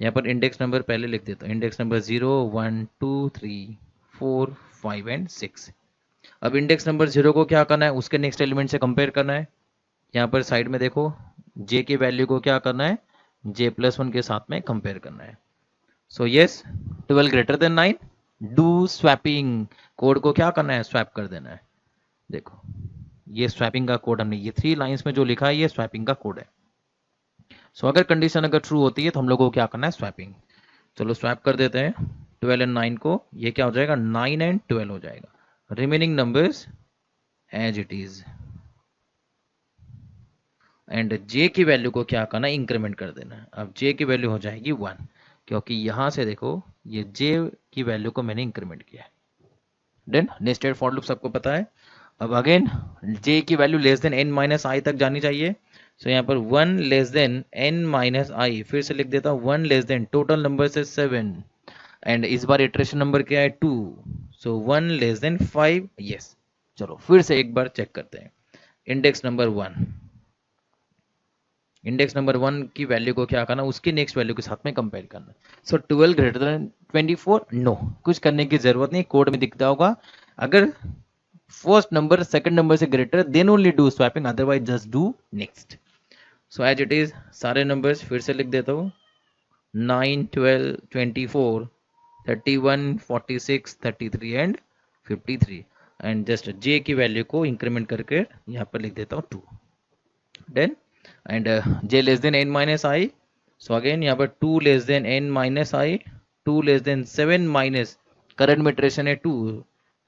यहाँ पर इंडेक्स नंबर पहले लिख देता हूँ। Index number 0, 1, 2, 3, 4, 5 and 6। अब इंडेक्स नंबर 0 को क्या करना है, उसके नेक्स्ट एलिमेंट से कंपेयर करना है। यहाँ पर साइड में देखो, जे की वैल्यू को क्या करना है, j+1 के साथ में कंपेयर करना है। So yes, 12 greater than 9, do swapping. Code को क्या करना है, स्वैप कर देना है। देखो ये स्वैपिंग का कोड हमने, ये 3 लाइंस में जो लिखा है ये स्वैपिंग का कोड है। सो अगर कंडीशन अगर ट्रू होती है तो हम लोगों को क्या करना है, स्वैपिंग। चलो स्वैप कर देते हैं 12 एंड 9 को, ये क्या हो जाएगा, 9 एंड 12 हो जाएगा। Remaining numbers as it is, and j की वैल्यू को क्या करना है, इंक्रीमेंट कर देना है। अब जे की वैल्यू हो जाएगी 1, क्योंकि यहां से देखो ये जे की वैल्यू को मैंने इंक्रीमेंट किया है। देन नेस्टेड फॉर लूप सबको पता है। अब अगेन जे की value less than n minus i तक जानी चाहिए। सो यहाँ पर 1 less than n minus i, फिर से लिख देता हूँ 1 लेस देन टोटल नंबर से 7, एंड इस बार इटरेशन नंबर क्या है, 2। सो 1 लेस देन 5, यस। चलो फिर से एक बार चेक करते हैं। इंडेक्स नंबर 1, इंडेक्स नंबर 1 की वैल्यू को क्या करना, उसकी नेक्स्ट वैल्यू के साथ में कंपेयर करना। सो 12 ग्रेटर देन 24, नो, कुछ करने की जरूरत नहीं, कोड में दिखता होगा। अगर फर्स्ट नंबर सेकंड नंबर से greater then only do swapping, otherwise just do next. So as it is सारे नंबर्स फिर से लिख देता हूँ, 9, 12, 24, 31, 46, 33 एंड 53, एंड जस्ट जे की वैल्यू को इंक्रीमेंट करके यहाँ पर लिख देता हूँ 2। Then and j less than n minus i. So again यहाँ पर 2 less than n minus i, 2 less than 7 minus current में इटरेशन है 2,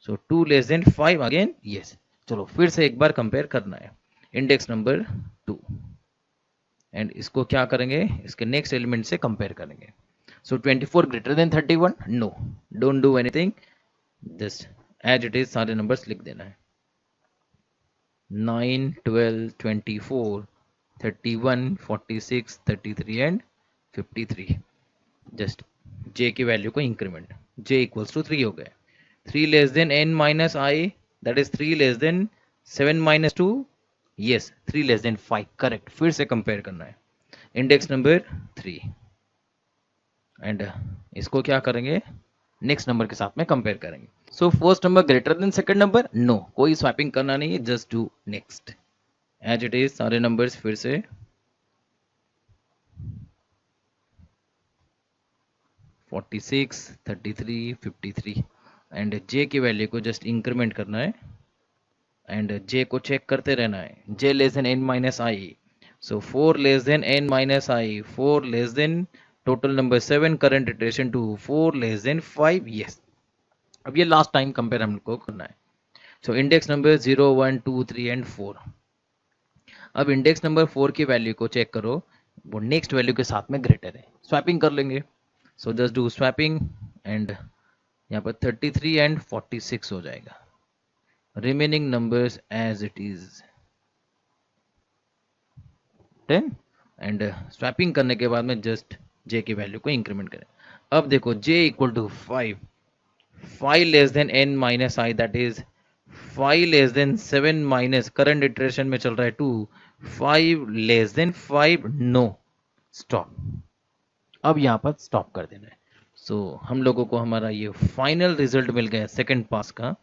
so 2 less than 5 again, yes. चलो फिर से एक बार कंपेयर करना है, इंडेक्स नंबर 2, एंड इसको क्या करेंगे, इसके नेक्स्ट एलिमेंट से कंपेयर करेंगे। So 24 greater than 31, no, don't do anything, just as it is सारे नंबर्स लिख देना है। 9, 12, 24, 31, 46, 33 एंड 53, जस्ट j की वैल्यू को इंक्रीमेंट, j इक्वल्स टू 3 हो गए। 3 less than n minus i, that is 3 less than 7 minus 2, yes, 3 less than 5, correct. फिर से कंपेयर करना है, इंडेक्स नंबर 3, एंड इसको क्या करेंगे, नेक्स्ट नंबर के साथ में कंपेयर करेंगे। So first number greater than second number, no, कोई स्वैपिंग करना नहीं है, just do next as it is सारे नंबर्स फिर से 46, 33, 53, एंड जे की वैल्यू को जस्ट इंक्रीमेंट करना है, एंड जे को चेक करते रहना है, जे less than n minus i. So 4 less than n minus I, 4 less then total number 7 current iteration 2, 4 less than 5, yes. अब ये लास्ट टाइम कंपेयर हम लोग को करना है। सो इंडेक्स नंबर 0, 1, 2, 3 एंड 4। अब इंडेक्स नंबर 4 की वैल्यू को चेक करो, वो नेक्स्ट वैल्यू के साथ में ग्रेटर है, स्वैपिंग कर लेंगे। So just do swapping, and यहाँ पर 33 एंड 46 हो जाएगा। Remaining numbers as it is 10, and swapping करने के बाद में जस्ट j की वैल्यू को इंक्रीमेंट करें। अब देखो j equal to 5, 5 less than n minus i, that is 5 less than 7 minus current iteration में चल रहा है 2, 5 लेस देन 5, नो, स्टॉप। अब यहाँ पर स्टॉप कर देना है। सो हम लोगों को हमारा ये फाइनल रिजल्ट मिल गया सेकंड पास का।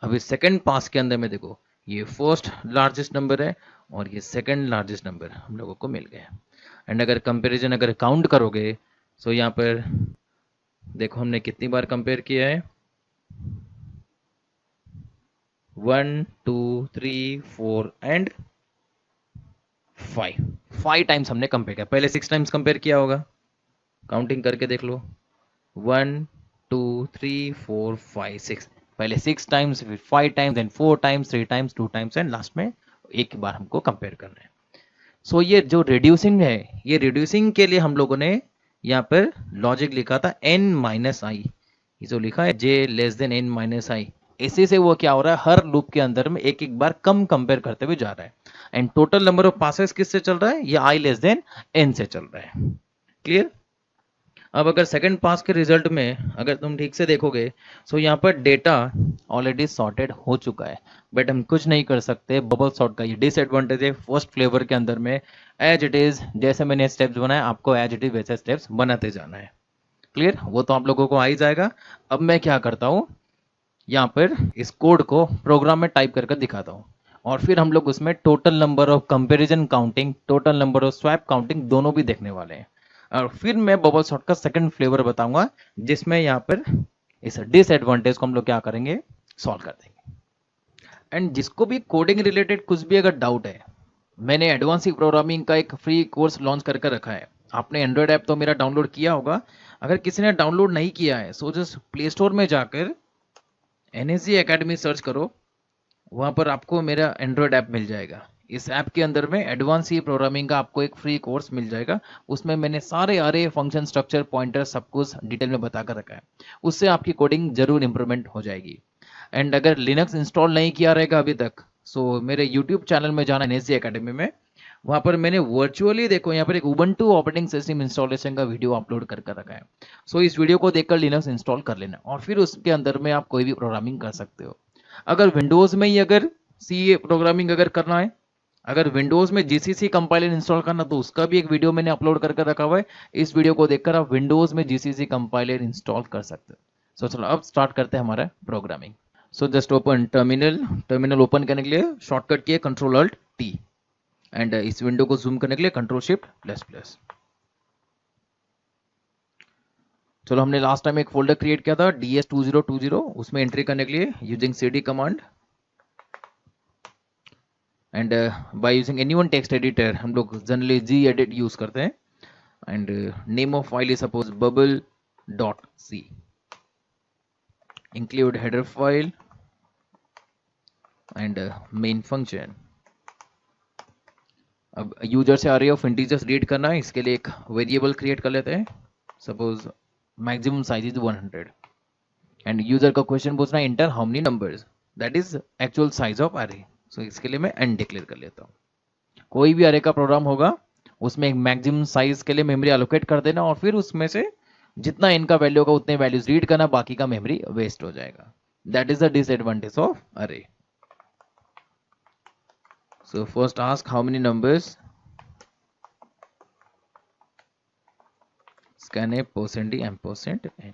अभी सेकंड पास के अंदर में देखो, ये फर्स्ट लार्जेस्ट नंबर है और ये सेकंड लार्जेस्ट नंबर हम लोगों को मिल गया। एंड अगर कंपैरिजन अगर काउंट करोगे, सो यहाँ पर देखो हमने कितनी बार कंपेयर किया है, 1 2 3 4 एंड 5 टाइम्स हमने कंपेयर किया। पहले 6 टाइम्स कंपेयर किया होगा, काउंटिंग करके देख लो, 1 2 3 4 5 6, पहले 6 टाइम्स, फिर 5 times, then 4 times, 3 times, 2 times and last में एक बार हमको कंपेयर करना है। सो ये जो रिड्यूसिंग है, ये रिड्यूसिंग के लिए हम लोगों ने यहाँ पर लॉजिक लिखा था n माइनस आई, ये जो लिखा है j less than n minus i, इसी से वो क्या हो रहा है, हर लूप के अंदर में एक एक बार कम कंपेयर करते हुए जा रहा है। And total number of passes किससे चल रहा है, ये i लेस देन n से चल रहा है। क्लियर। अब अगर सेकंड पास के रिजल्ट में अगर तुम ठीक से देखोगे, सो यहाँ पर डेटा ऑलरेडी सॉर्टेड हो चुका है, बट हम कुछ नहीं कर सकते। बबल सॉर्ट का ये डिसएडवांटेज है फर्स्ट फ्लेवर के अंदर में, एज इट इज जैसे मैंने स्टेप्स बनाए आपको एज इट इज वैसे स्टेप्स बनाते जाना है। क्लियर, वो तो आप लोगों को आ ही जाएगा। अब मैं क्या करता हूँ, यहाँ पर इस कोड को प्रोग्राम में टाइप करके दिखाता हूँ और फिर हम लोग उसमें total number of comparison counting, total number of swap counting दोनों भी देखने वाले हैं। और फिर मैं बबल सॉर्ट का सेकंड फ्लेवर बताऊंगा जिसमें यहाँ पर इस डिसएडवांटेज को हम लोग क्या करेंगे, सॉल्व कर देंगे। एंड जिसको भी कोडिंग रिलेटेड कुछ भी अगर डाउट है, मैंने एडवांस प्रोग्रामिंग का एक फ्री कोर्स लॉन्च करके रखा है। आपने एंड्रॉयड ऐप तो मेरा डाउनलोड किया होगा, अगर किसी ने डाउनलोड नहीं किया है सो जस्ट प्ले स्टोर में जाकर NSG एकेडमी सर्च करो, वहां पर आपको मेरा एंड्रॉयड ऐप मिल जाएगा। इस ऐप के अंदर में एडवांस प्रोग्रामिंग का आपको एक फ्री कोर्स मिल जाएगा, उसमें मैंने सारे अरे फंक्शन स्ट्रक्चर पॉइंटर सब कुछ डिटेल में बता कर रखा है, उससे आपकी कोडिंग जरूर इंप्रूवमेंट हो जाएगी। एंड अगर लिनक्स इंस्टॉल नहीं किया रहेगा अभी तक, सो मेरे यूट्यूब चैनल में जाना NSG एकेडमी में, वहां पर मैंने वर्चुअली देखो यहाँ पर एक उबंटू ऑपरेटिंग सिस्टम इंस्टॉलेशन का वीडियो अपलोड करके रखा है। सो इस वीडियो को देखकर लिनक्स इंस्टॉल कर लेना और फिर उसके अंदर में आप कोई भी प्रोग्रामिंग कर सकते हो। अगर विंडोज में ही अगर सी प्रोग्रामिंग अगर करना है, अगर विंडोज में जीसीसी कंपाइलर इंस्टॉल करना, तो उसका भी एक वीडियो मैंने अपलोड करके रखा हुआ है। इस वीडियो को देखकर आप विंडोज में जीसीसी कंपाइलर इंस्टॉल कर सकते हो। सो चलो अब स्टार्ट करते हैं हमारा programming. So just open terminal, terminal open करने के लिए शॉर्टकट की कंट्रोल अल्ट टी, एंड इस विंडो को जूम करने के लिए कंट्रोल शिफ्ट प्लस प्लस। चलो हमने लास्ट टाइम एक फोल्डर क्रिएट किया था DS2020, उसमें एंट्री करने के लिए using cd command and by using any one text editor, हम लोग जनरली gedit यूज करते हैं। And name of file is suppose bubble.c, include header file and main function. अब यूजर से array ऑफ इंटीजर्स रीड करना है, इसके लिए एक वेरिएबल क्रिएट कर लेते हैं, suppose maximum size is 100 and user का क्वेश्चन पूछना है inter how many numbers, that is actual size of array. सो इसके लिए मैं n डिक्लेयर कर लेता हूँ। कोई भी अरे का प्रोग्राम होगा उसमें एक मैक्सिमम साइज के लिए मेमोरी एलोकेट कर देना और फिर उसमें से जितना n का वैल्यू होगा उतने वैल्यूज रीड करना, बाकी का मेमोरी वेस्ट हो जाएगा। That is the disadvantage of array. So first ask how many numbers, scan a %d %n।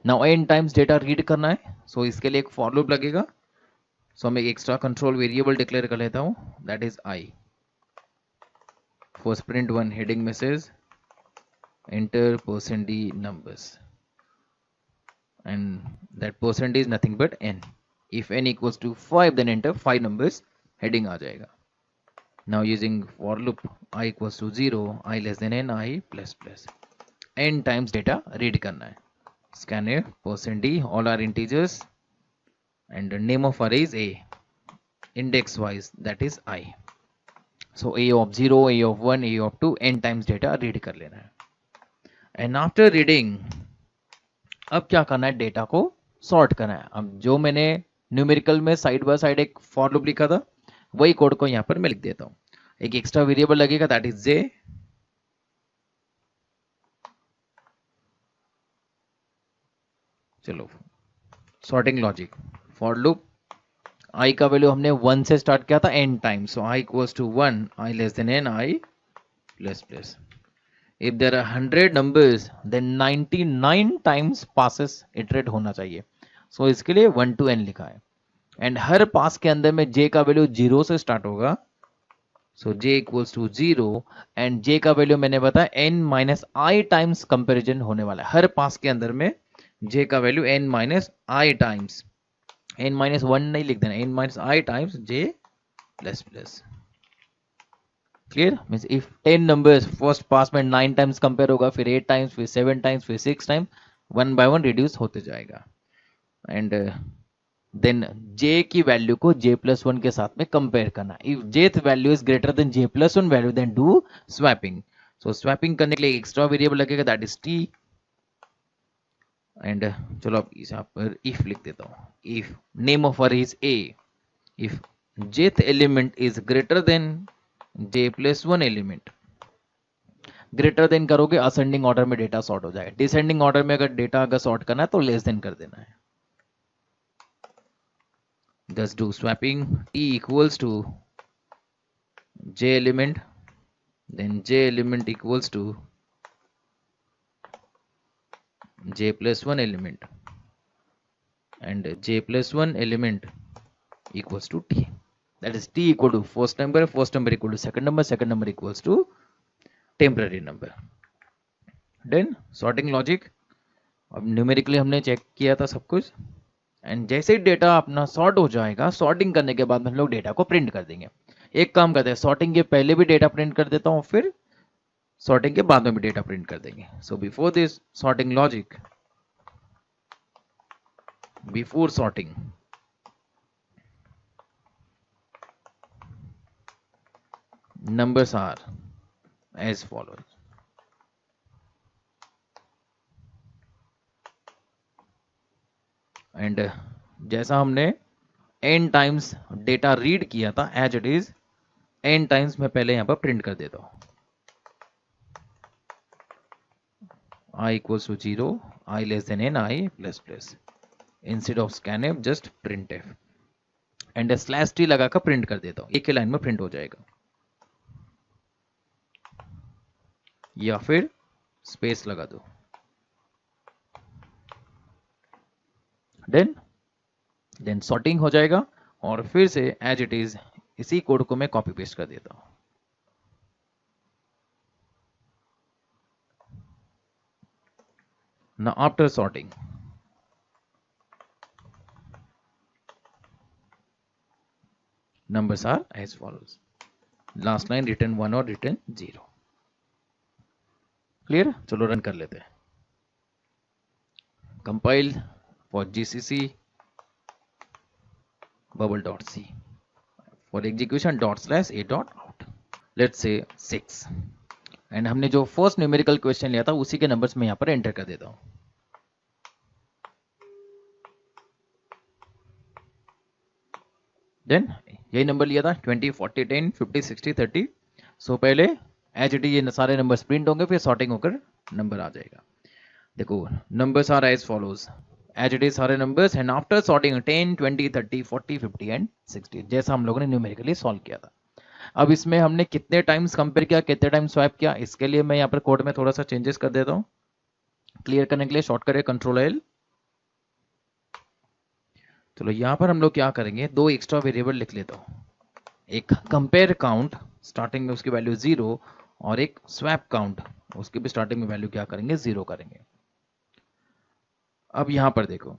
Now n times data read करना है, सो इसके लिए एक फॉर लूप लगेगा। सो मैं एक एक्स्ट्रा कंट्रोल वेरिएबल डिक्लेयर कर लेता हूं, that is i। For print one heading message enter %d numbers and that % is nothing but n। if n equals to 5 then enter 5 numbers, heading आ जाएगा। now using for loop I equals to 0, I less than n, I plus plus, n times data read करना है, scan a %d, all are integers and the name of array is a, index wise that is I। so a of 0, a of 1, a of 2, n times data read कर लेना है। and after reading अब क्या करना है, data को sort करना है। अब जो मैंने न्यूमेरिकल में साइड बाय साइड एक फॉर लूप लिखा था, वही कोड को यहां पर मैं लिख देता हूं। एक एक्स्ट्रा वेरिएबल लगेगा दैट इज जे। चलो sorting logic, for loop i का वैल्यू हमने 1 से स्टार्ट किया था n time, so i equals to 1, I less than n, I plus plus. If there are 100 numbers then 99 times passes iterate होना चाहिए. सो इसके लिए 1 to n लिखा है. एंड हर पास के अंदर में j का वैल्यू 0 से स्टार्ट होगा. So j equals to 0 and j का वैल्यू मैंने बताया n minus i times comparison होने वाला है. हर पास के अंदर में j का value n minus i times, n minus 1 नहीं लिख देना, n minus i times j plus plus. Clear? Means if 10 numbers first pass में 9 टाइम्स कंपेयर होगा, फिर 8 टाइम्स, फिर 7 टाइम्स, फिर 6 times, one by one reduce होते जाएगा. एंड देन j की वैल्यू को j प्लस 1 के साथ में कंपेयर करना. If jth value is greater than j plus 1 value then do swapping. So swapping करने के लिए एक्स्ट्रा वेरिएबल लगेगा, दैट इज t. एंड चलो अब यहाँ पर इफ लिख देता हूँ. If name of array is a, if jth element is greater than j plus 1 element. Greater than करोगे असेंडिंग ऑर्डर में डेटा सॉर्ट हो जाएगा. डिसेंडिंग ऑर्डर में अगर डेटा अगर सॉर्ट करना है तो लेस देन कर देना है. Just do swapping. T equals to j element, then j element equals to j plus 1 element, and j plus 1 element equals to t. That is t equal to first number equal to second number equals to temporary number. Then sorting logic. अब numerically हमने check किया था सब कुछ. And जैसे ही data अपना sort हो जाएगा, सॉर्टिंग करने के बाद हम लोग डेटा को प्रिंट कर देंगे. एक काम करते हैं, सॉर्टिंग के पहले भी डेटा प्रिंट कर देता हूं, फिर सॉर्टिंग के बाद में भी डेटा प्रिंट कर देंगे. So before this sorting logic, before sorting numbers are as follows. And जैसा हमने n टाइम्स डेटा रीड किया था as it is n times मैं पहले यहां पर प्रिंट कर देता हूं. I equals to 0, I less than n, I plus plus. Instead of scanf just printf and slash t लगाकर प्रिंट कर देता हूं. एक ही लाइन में प्रिंट हो जाएगा, या फिर स्पेस लगा दो. देन सॉर्टिंग हो जाएगा और फिर से एज इट इज इसी कोड को मैं कॉपी पेस्ट कर देता हूं. Now after sorting, numbers are as follows. Last line return 1 or return 0. Clear? चलो रन कर लेते हैं. Compile for GCC bubble.c for execution ./a.out. Let's say 6. And हमने जो फर्स्ट न्यूमेरिकल क्वेश्चन लिया था उसी के नंबर्स में यहां पर एंटर कर देता हूं. देन यही नंबर लिया था 20, 40, 10, 50, 60, 30. सो पहले एज इट इज ये सारे नंबर्स प्रिंट होंगे, फिर सॉर्टिंग होकर नंबर आ जाएगा. देखो numbers are as follows, as it is सारे numbers and after sorting 10, 20, 30, 40, 50 and 60 जैसा हम लोगों ने न्यूमेरिकली सॉल्व किया था. अब इसमें हमने कितने टाइम्स कंपेयर किया, कितने टाइम स्वैप किया, इसके लिए मैं यहाँ पर कोड में थोड़ा सा चेंजेस कर देता हूँ. क्लियर करने के लिए शॉर्टकट है Ctrl+L. चलो यहाँ पर हम लोग क्या करेंगे, दो एक्स्ट्रा वेरिएबल लिख लेता हूँ. एक कंपेयर काउंट, स्टार्टिंग में उसकी वैल्यू 0, और एक स्वैप काउंट, उसकी भी स्टार्टिंग में वैल्यू क्या करेंगे, 0 करेंगे. अब यहाँ पर देखो,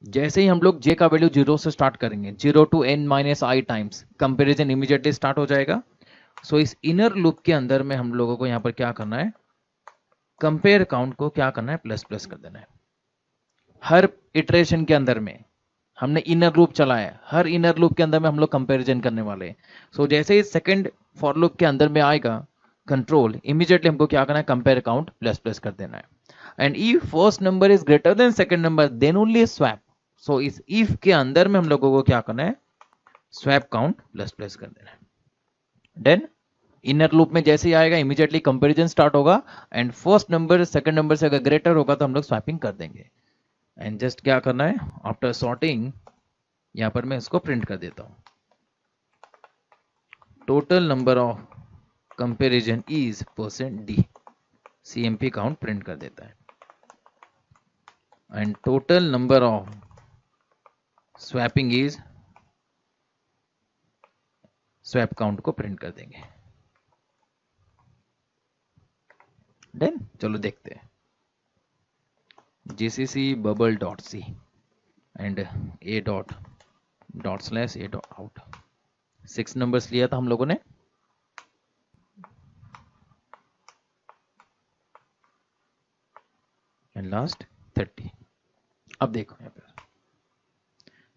जैसे ही हम लोग j का वैल्यू 0 से स्टार्ट करेंगे, 0 to n minus i times, comparison immediately start हो जाएगा. सो इस इनर लूप के अंदर में हम लोगों को यहाँ पर क्या करना है, कंपेयर काउंट को क्या करना है, प्लस प्लस कर देना है. हर इटरेशन के अंदर में हमने इनर लूप चलाया है, हर इनर लूप के अंदर में हम लोग कंपेरिजन करने वाले हैं. सो जैसे ही सेकंड फॉर लूप के अंदर में आएगा कंट्रोल, इमीडिएटली हमको क्या करना है, कंपेयर काउंट प्लस प्लस कर देना है. And if first number is greater than second number then only swap. So इस इफ के अंदर में हम लोगों को क्या करना है, स्वैप काउंट प्लस प्लस कर देना है. देन इनर लूप में जैसे ही आएगा इमीडिएटली कंपैरिजन स्टार्ट होगा and first number second number से अगर ग्रेटर होगा तो हम लोग स्वैपिंग कर देंगे. एंड जस्ट क्या करना है, आफ्टर सॉर्टिंग यहां पर मैं इसको प्रिंट कर देता हूं. Total number of comparison is %d. CMP count print कर देता है and total number of swapping is swap count को प्रिंट कर देंगे। डन। चलो देखते हैं GCC bubble dot C and a dot slash a dot out. 6 numbers लिया था हम लोगों ने, एंड लास्ट 30। अब देखो यहाँ पर,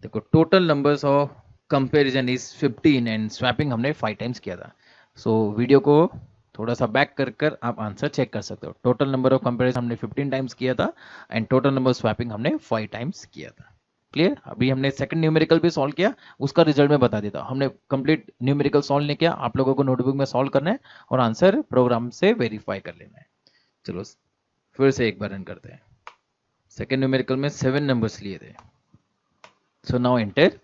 देखो total numbers of comparison is 15 and swapping हमने 5 टाइम्स किया था। सो वीडियो को थोड़ा सा बैक कर आप आंसर चेक कर सकते हो। टोटल नंबर ऑफ कंपैरिजन हमने 15 टाइम्स किया था एंड टोटल नंबर स्वैपिंग हमने 5 टाइम्स किया था। क्लियर। अभी हमने सेकंड न्यूमेरिकल भी सॉल्व किया, उसका रिजल्ट मैं बता देता हूँ। हमने कंप्लीट न्यूमेरिकल सॉल्व नहीं किया, आप लोगों को नोटबुक में सॉल्व करना है और आंसर प्रोग्राम से वेरीफाई कर लेना है। चलो फिर से एक बार रन करते हैं। सेकंड न्यूमेरिकल में 7 नंबर्स लिए थे। So now enter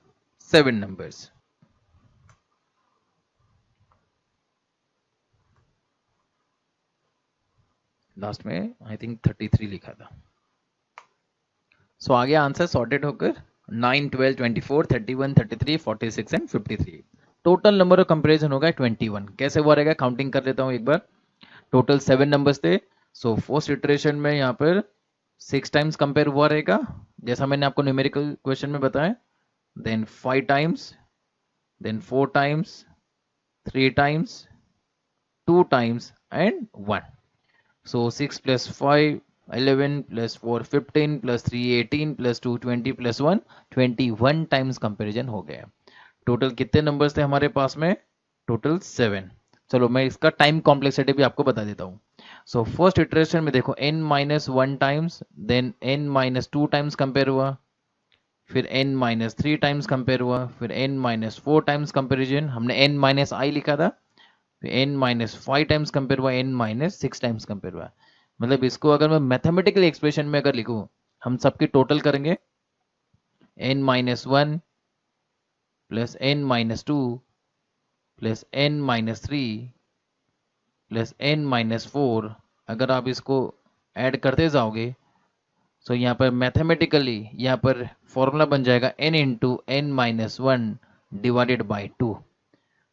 7 numbers. Last में आई थिंक 33 लिखा था। सो आ गया आंसर सॉर्टेड होकर 9, 12, 24, 31, 33, 46 and 53। Total number of comparison होगा 21। कैसे हुआ रहेगा, काउंटिंग कर लेता हूं एक बार। टोटल 7 नंबर्स थे। सो फर्स्ट इटरेशन में यहाँ पर 6 टाइम्स कंपेयर हुआ रहेगा, जैसा मैंने आपको न्यूमेरिकल क्वेश्चन में बताया। Then 5 times, then 4 times, 3 times, 2 times and 1। So 6 plus 5, 11 plus 4, 15 plus 3, 18 plus 2, 20 plus 1, 21 times comparison हो गया। टोटल कितने नंबर्स थे हमारे पास में? टोटल 7। चलो मैं इसका टाइम कॉम्प्लेक्सिटी भी आपको बता देता हूँ। सो फर्स्ट इटरेशन में देखो n-1 times, then n-2 times compare हुआ, फिर n-3 टाइम्स कंपेयर हुआ, फिर n-4 टाइम्स कंपेरिजन, हमने n-i लिखा था, n-5 टाइम्स कंपेयर हुआ, n-6 टाइम्स कंपेयर हुआ। मतलब इसको अगर मैं मैथमेटिकल एक्सप्रेशन में अगर लिखूं, हम सबकी टोटल करेंगे n-1 plus n-2 plus n-3 plus n-4। अगर आप इसको ऐड करते जाओगे तो यहाँ पर मैथमेटिकली यहाँ पर फॉर्मूला बन जाएगा n into n-1 divided by 2।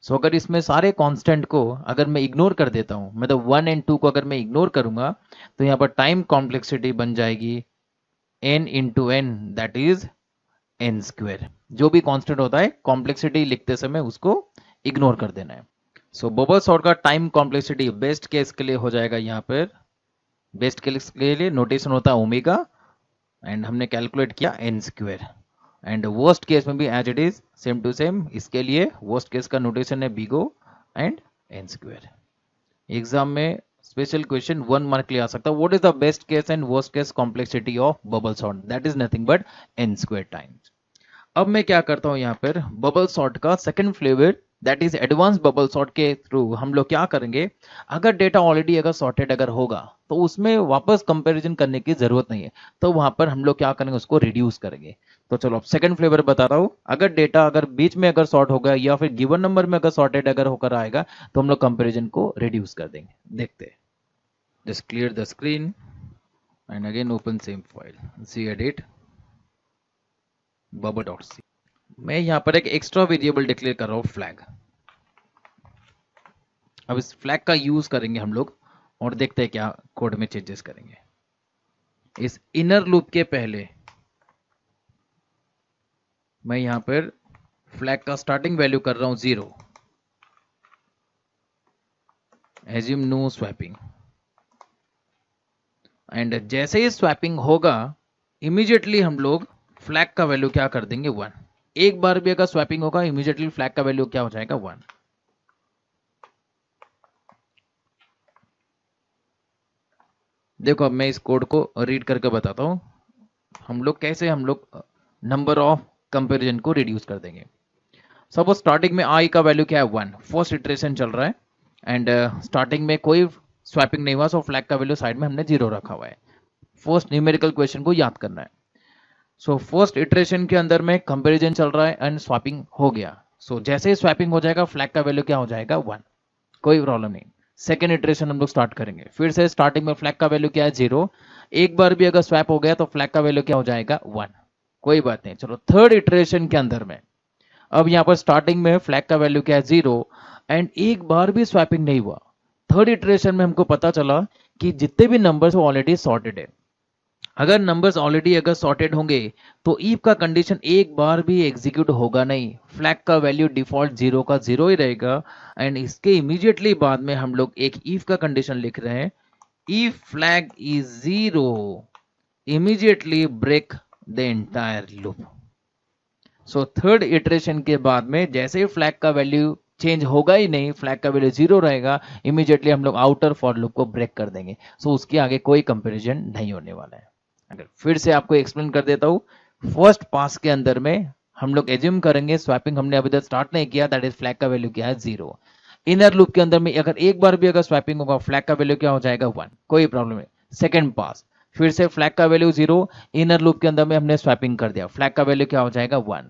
सो अगर इसमें सारे कांस्टेंट को अगर मैं इग्नोर कर देता हूं, मतलब 1 एंड 2 को अगर मैं इग्नोर करूंगा, तो यहाँ पर टाइम कॉम्प्लेक्सिटी बन जाएगी n into n, that is n square. जो भी कांस्टेंट होता है कॉम्प्लेक्सिटी लिखते समय उसको इग्नोर कर देना है। सो बबल सॉर्ट का टाइम कॉम्प्लेक्सिटी बेस्ट केस के लिए हो जाएगा, यहाँ पर बेस्ट केस के लिए नोटेशन होता है ओमेगा एंड हमने कैलकुलेट किया n square. And worst case में भी as it is same to same, इसके लिए वर्स्ट केस का नोटेशन है big O and n square. Exam में स्पेशल क्वेश्चन 1 मार्क के लिए आ सकता है। What is the best case and worst case complexity of bubble sort? That is nothing but n square times. अब मैं क्या करता हूं, यहाँ पर बबल सॉर्ट का second flavour that is advance bubble sort के थ्रू हम लोग क्या करेंगे, अगर डेटा ऑलरेडी अगर सॉर्टेड अगर होगा तो उसमें वापस कंपैरिजन करने की जरूरत नहीं है, तो वहां पर हम लोग क्या करेंगे, उसको रिड्यूस करेंगे। तो चलो अब सेकंड फ्लेवर बता रहा हूं। अगर डेटा अगर बीच में अगर सॉर्ट होगा या फिर गिवन नंबर में अगर सॉर्टेड अगर होकर आएगा तो हम लोग कंपैरिजन को रिड्यूस कर देंगे। देखते हैं। Just clear the screen and again open same file, C edit bubble.c। मैं यहां पर एक एक्स्ट्रा वेरिएबल डिक्लेयर कर रहा हूं, फ्लैग। अब इस फ्लैग का यूज करेंगे हम लोग और देखते हैं क्या कोड में चेंजेस करेंगे। इस इनर लूप के पहले मैं यहां पर फ्लैग का स्टार्टिंग वैल्यू कर रहा हूं 0, एज्यूम नो स्वैपिंग। एंड जैसे ही स्वैपिंग होगा इमीडिएटली हम लोग फ्लैग का वैल्यू क्या कर देंगे 1। एक बार भी अगर स्वैपिंग होगा इमीडिएटली फ्लैग का वैल्यू क्या हो जाएगा 1। देखो अब मैं इस कोड को रीड करके बताता हूं हम लोग कैसे हम लोग नंबर ऑफ कंपैरिजन को रिड्यूस कर देंगे। सपोज स्टार्टिंग में आई का वैल्यू क्या है 1, फर्स्ट इटरेशन चल रहा है एंड स्टार्टिंग में कोई स्वैपिंग नहीं हुआ, सो फ्लैग का वैल्यू साइड में हमने 0 रखा हुआ है। फर्स्ट न्यूमेरिकल क्वेश्चन को याद करना है। सो फर्स्ट इटरेशन के अंदर में कंपैरिजन चल रहा है एंड स्वैपिंग हो गया। सो जैसे ही स्वैपिंग हो जाएगा फ्लैग का वैल्यू क्या हो जाएगा 1, कोई प्रॉब्लम नहीं। सेकेंड इटरेशन हम लोग स्टार्ट करेंगे। फिर से स्टार्टिंग में फ्लैग का वैल्यू क्या है 0, एक बार भी अगर स्वैप हो गया तो फ्लैग का वैल्यू क्या हो जाएगा 1, कोई बात नहीं। चलो थर्ड इटरेशन के अंदर में अब यहाँ पर स्टार्टिंग में फ्लैग का वैल्यू क्या है 0 एंड एक बार भी स्वैपिंग नहीं हुआ। थर्ड इटरेशन में हमको पता चला कि जितने भी नंबर्स ऑलरेडी सॉर्टेड है, अगर नंबर्स ऑलरेडी अगर सॉर्टेड होंगे तो इफ का कंडीशन एक बार भी एग्जीक्यूट होगा नहीं, फ्लैग का वैल्यू डिफॉल्ट 0 का 0 ही रहेगा। एंड इसके इमीडिएटली बाद में हम लोग एक इफ का कंडीशन लिख रहे हैं, if flag is 0 immediately break the entire loop. So third iteration के बाद में जैसे ही फ्लैग का वैल्यू चेंज होगा ही नहीं, फ्लैग का वैल्यू 0 रहेगा, इमीडिएटली हम लोग आउटर फॉर लूप को ब्रेक कर देंगे। सो उसके आगे कोई कंपैरिजन नहीं होने वाला है। अगर फिर से आपको एक्सप्लेन कर देता हूं, फर्स्ट पास के अंदर में हम लोग एज्यूम करेंगे स्वैपिंग हमने अभी तक स्टार्ट नहीं किया, दैट इज फ्लैग का वैल्यू क्या है 0। इनर लूप के अंदर में अगर एक बार भी अगर स्वैपिंग होगा फ्लैग का वैल्यू क्या हो जाएगा 1, कोई प्रॉब्लम नहीं। सेकंड पास फिर से फ्लैग का वैल्यू 0, इनर लूप के अंदर में हमने स्वैपिंग कर दिया, फ्लैग का वैल्यू क्या हो जाएगा 1।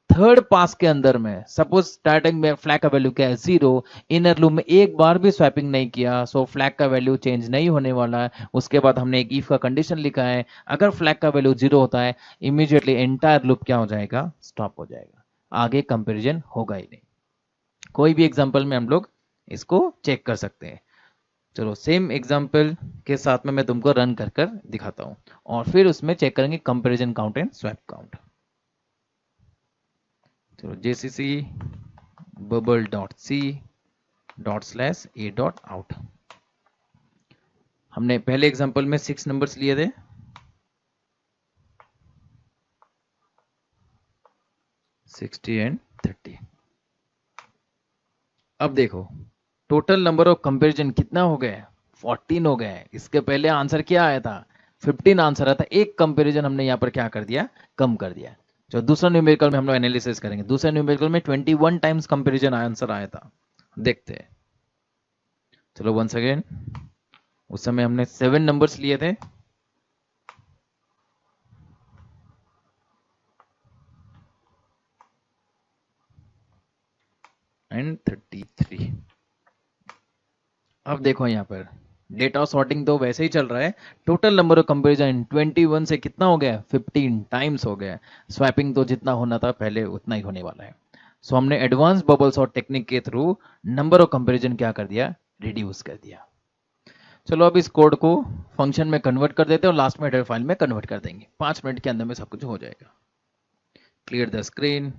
थर्ड पास के अंदर में सपोज स्टार्टिंग में फ्लैग का वैल्यू क्या है 0, इनर लूप में एक बार भी स्वैपिंग नहीं किया, सो फ्लैग का वैल्यू चेंज नहीं होने वाला है। उसके बाद हमने एक इफ का कंडीशन लिखा है, अगर फ्लैग का वैल्यू 0 होता है इमीडिएटली एंटायर लूप क्या हो जाएगा, स्टॉप हो जाएगा, आगे कंपैरिजन होगा ही नहीं। कोई भी एग्जांपल में हम लोग इसको चेक कर सकते हैं। चलो सेम एग्जांपल के साथ में मैं तुमको रन कर कर दिखाता हूं और फिर उसमें चेक करेंगे comparison count and swap count. चलो jcc bubble.c./a.out। हमने पहले एग्जांपल में 6 नंबर्स लिए थे, 60 एंड 30। अब देखो टोटल नंबर ऑफ कंपैरिजन कितना हो गए, 14 हो गए। इसके पहले आंसर क्या आया था, 15 आंसर आया था। एक कंपैरिजन हमने यहाँ पर क्या कर दिया, कम कर दिया। जो दूसरा न्यूमेरिकल में हम लोग एनालिसिस करेंगे, दूसरे न्यूमेरिकल में 21 टाइम्स कंपैरिजन आंसर आया था, देखते हैं। चलो वंस अगेन, उस समय हमने 7 नंबर्स लिए थे, एंड 33। अब देखो यहाँ पर डेटा सॉर्टिंग तो वैसे ही चल रहा है, टोटल नंबर ऑफ कंपैरिजन 21 से कितना हो गया, 15 टाइम्स हो गया। स्वैपिंग तो जितना होना था पहले उतना ही होने वाला है। सो हमने एडवांस बबल सॉर्ट टेक्निक के थ्रू नंबर ऑफ कंपैरिजन क्या कर दिया, रिड्यूस कर दिया। चलो अब इस कोड को फंक्शन में कन्वर्ट कर देते हैं और लास्ट में हेडर फाइल में कन्वर्ट कर देंगे। 5 मिनट के अंदर में सब कुछ हो जाएगा। Clear the screen.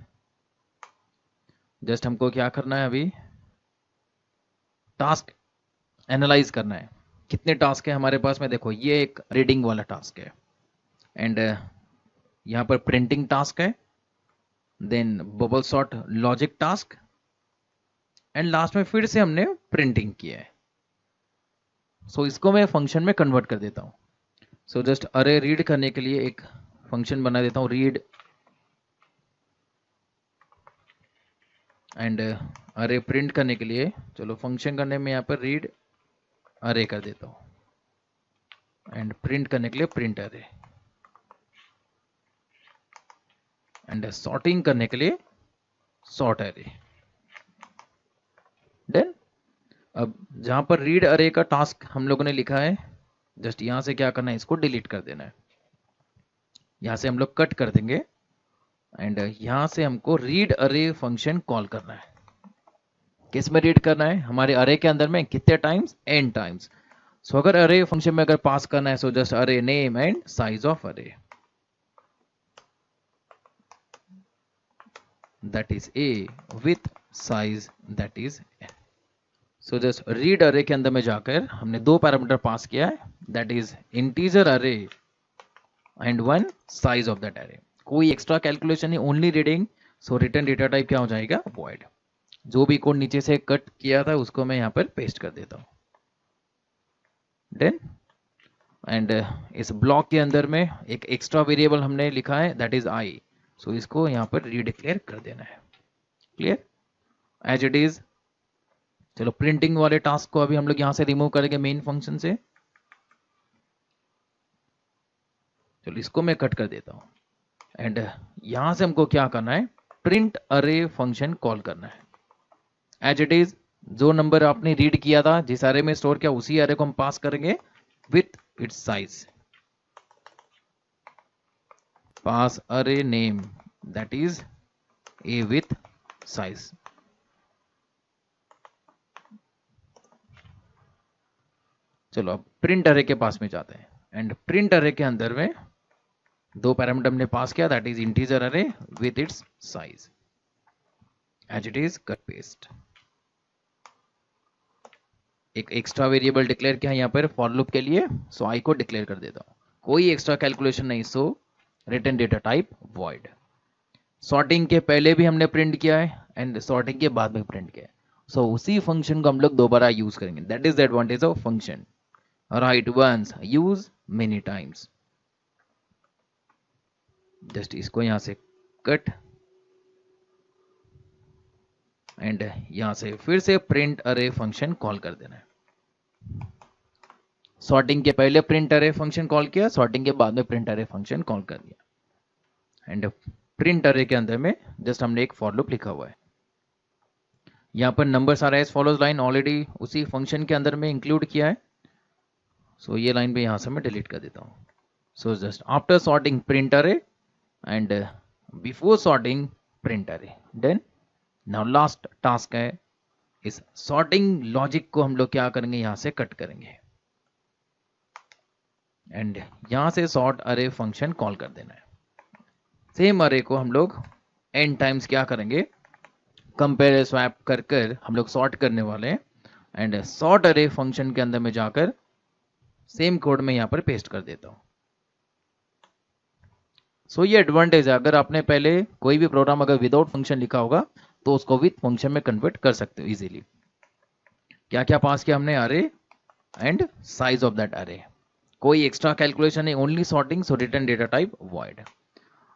जस्ट हमको क्या करना है, अभी टास्क एनालाइज करना है। कितने टास्क है हमारे पास में, देखो ये एक रीडिंग वाला टास्क है, एंड यहाँ पर प्रिंटिंग टास्क है, then bubble sort logic task, and last में फिर से हमने प्रिंटिंग किया है। सो इसको मैं फंक्शन में कन्वर्ट कर देता हूँ। सो जस्ट अरे रीड करने के लिए एक फंक्शन बना देता हूँ, रीड, एंड अरे प्रिंट करने के लिए चलो फंक्शन करने में यहाँ पर रीड अरे कर देता हूँ, एंड प्रिंट करने के लिए प्रिंट अरे, एंड सॉर्टिंग करने के लिए सॉर्ट अरे। देन अब जहां पर रीड अरे का टास्क हम लोगों ने लिखा है, जस्ट यहां से क्या करना है, इसको डिलीट कर देना है। यहां से हम लोग कट कर देंगे, एंड यहां से हमको रीड अरे फंक्शन कॉल करना है। किस में रीड करना है, हमारे अरे के अंदर में कितने टाइम्स, n टाइम्स। सो अगर अरे फंक्शन में अगर पास करना है, सो जस्ट अरे नेम एंड साइज ऑफ अरे, that is a with size that is n। So just read अरे के अंदर में जाकर हमने 2 पैरामीटर पास किया है, दैट इज इंटीजर अरे एंड 1 साइज ऑफ दैट अरे। कोई एक्स्ट्रा कैलकुलेशन नहीं, ओनली रीडिंग। सो रिटर्न डेटा टाइप क्या हो जाएगा, वॉइड। जो भी कोड नीचे से कट किया था उसको मैं यहाँ पर पेस्ट कर देता हूँ। देन एंड इस ब्लॉक के अंदर में एक एक्स्ट्रा वेरिएबल हमने लिखा है, दैट इज आई। सो इसको यहाँ पर रीडिक्लेयर कर देना है। Clear, as it is. चलो प्रिंटिंग वाले टास्क को अभी हम लोग यहाँ से रिमूव करेंगे मेन फंक्शन से। चलो इसको मैं कट कर देता हूँ, एंड यहां से हमको क्या करना है, प्रिंट अरे फंक्शन कॉल करना है। एज इट इज जो नंबर आपने रीड किया था, जिस अरे में स्टोर किया, उसी अरे को हम पास करेंगे with its size. Pass array name that is a with size. चलो अब प्रिंट अरे के पास में जाते हैं। एंड प्रिंट अरे के अंदर में दो पैरामीटर हमने पास किया, that is integer array with its size as it is, cut paste. एक एक्स्ट्रा वेरिएबल डिक्लेयर किया यहाँ पर फॉर लूप के लिए, सो आई को डिक्लेयर कर देता हूँ, कोई एक्स्ट्रा कैलकुलेशन नहीं, so return data type void. Sorting के पहले भी हमने प्रिंट किया है एंड सॉर्टिंग के बाद में प्रिंट किया है, सो उसी फंक्शन को हम लोग दोबारा यूज करेंगे। That is the advantage of function, right once use many times. Just इसको यहां से कट एंड यहां से फिर से प्रिंट अरे फंक्शन कॉल कर देना है। सॉर्टिंग के पहले प्रिंट अरे फंक्शन कॉल किया, सॉर्टिंग के बाद में प्रिंट अरे फंक्शन कॉल कर दिया। एंड प्रिंट अरे के अंदर में जस्ट हमने एक फॉर लूप लिखा हुआ है। यहाँ पर नंबर सारा एज फॉलोज लाइन ऑलरेडी उसी फंक्शन के अंदर में इंक्लूड किया है, सो ये लाइन भी यहाँ से मैं डिलीट कर देता हूँ। So just after sorting print अरे एंड बिफोर सॉर्टिंग प्रिंट अरे, देन नाउ लास्ट टास्क है, इस सॉर्टिंग लॉजिक को हम लोग क्या करेंगे, यहाँ से कट करेंगे एंड यहाँ से सॉर्ट अरे फंक्शन कॉल कर देना है। सेम अरे को हम लोग n टाइम्स क्या करेंगे, कंपेयर स्वैप कर कर हम लोग सॉर्ट करने वाले हैं एंड सॉर्ट अरे फंक्शन के अंदर में जाकर सेम कोड में यहाँ पर पेस्ट कर देता हूँ। सो ये एडवांटेज है, अगर आपने पहले कोई भी प्रोग्राम अगर विदाउट फंक्शन लिखा होगा तो उसको विथ फंक्शन में कन्वर्ट कर सकते हो इजीली। क्या क्या पास किया हमने, अरे एंड साइज ऑफ दैट अरे, कोई एक्स्ट्रा कैलकुलेशन नहीं, ओनली सॉर्टिंग, सो रिटर्न डेटा टाइप वॉइड।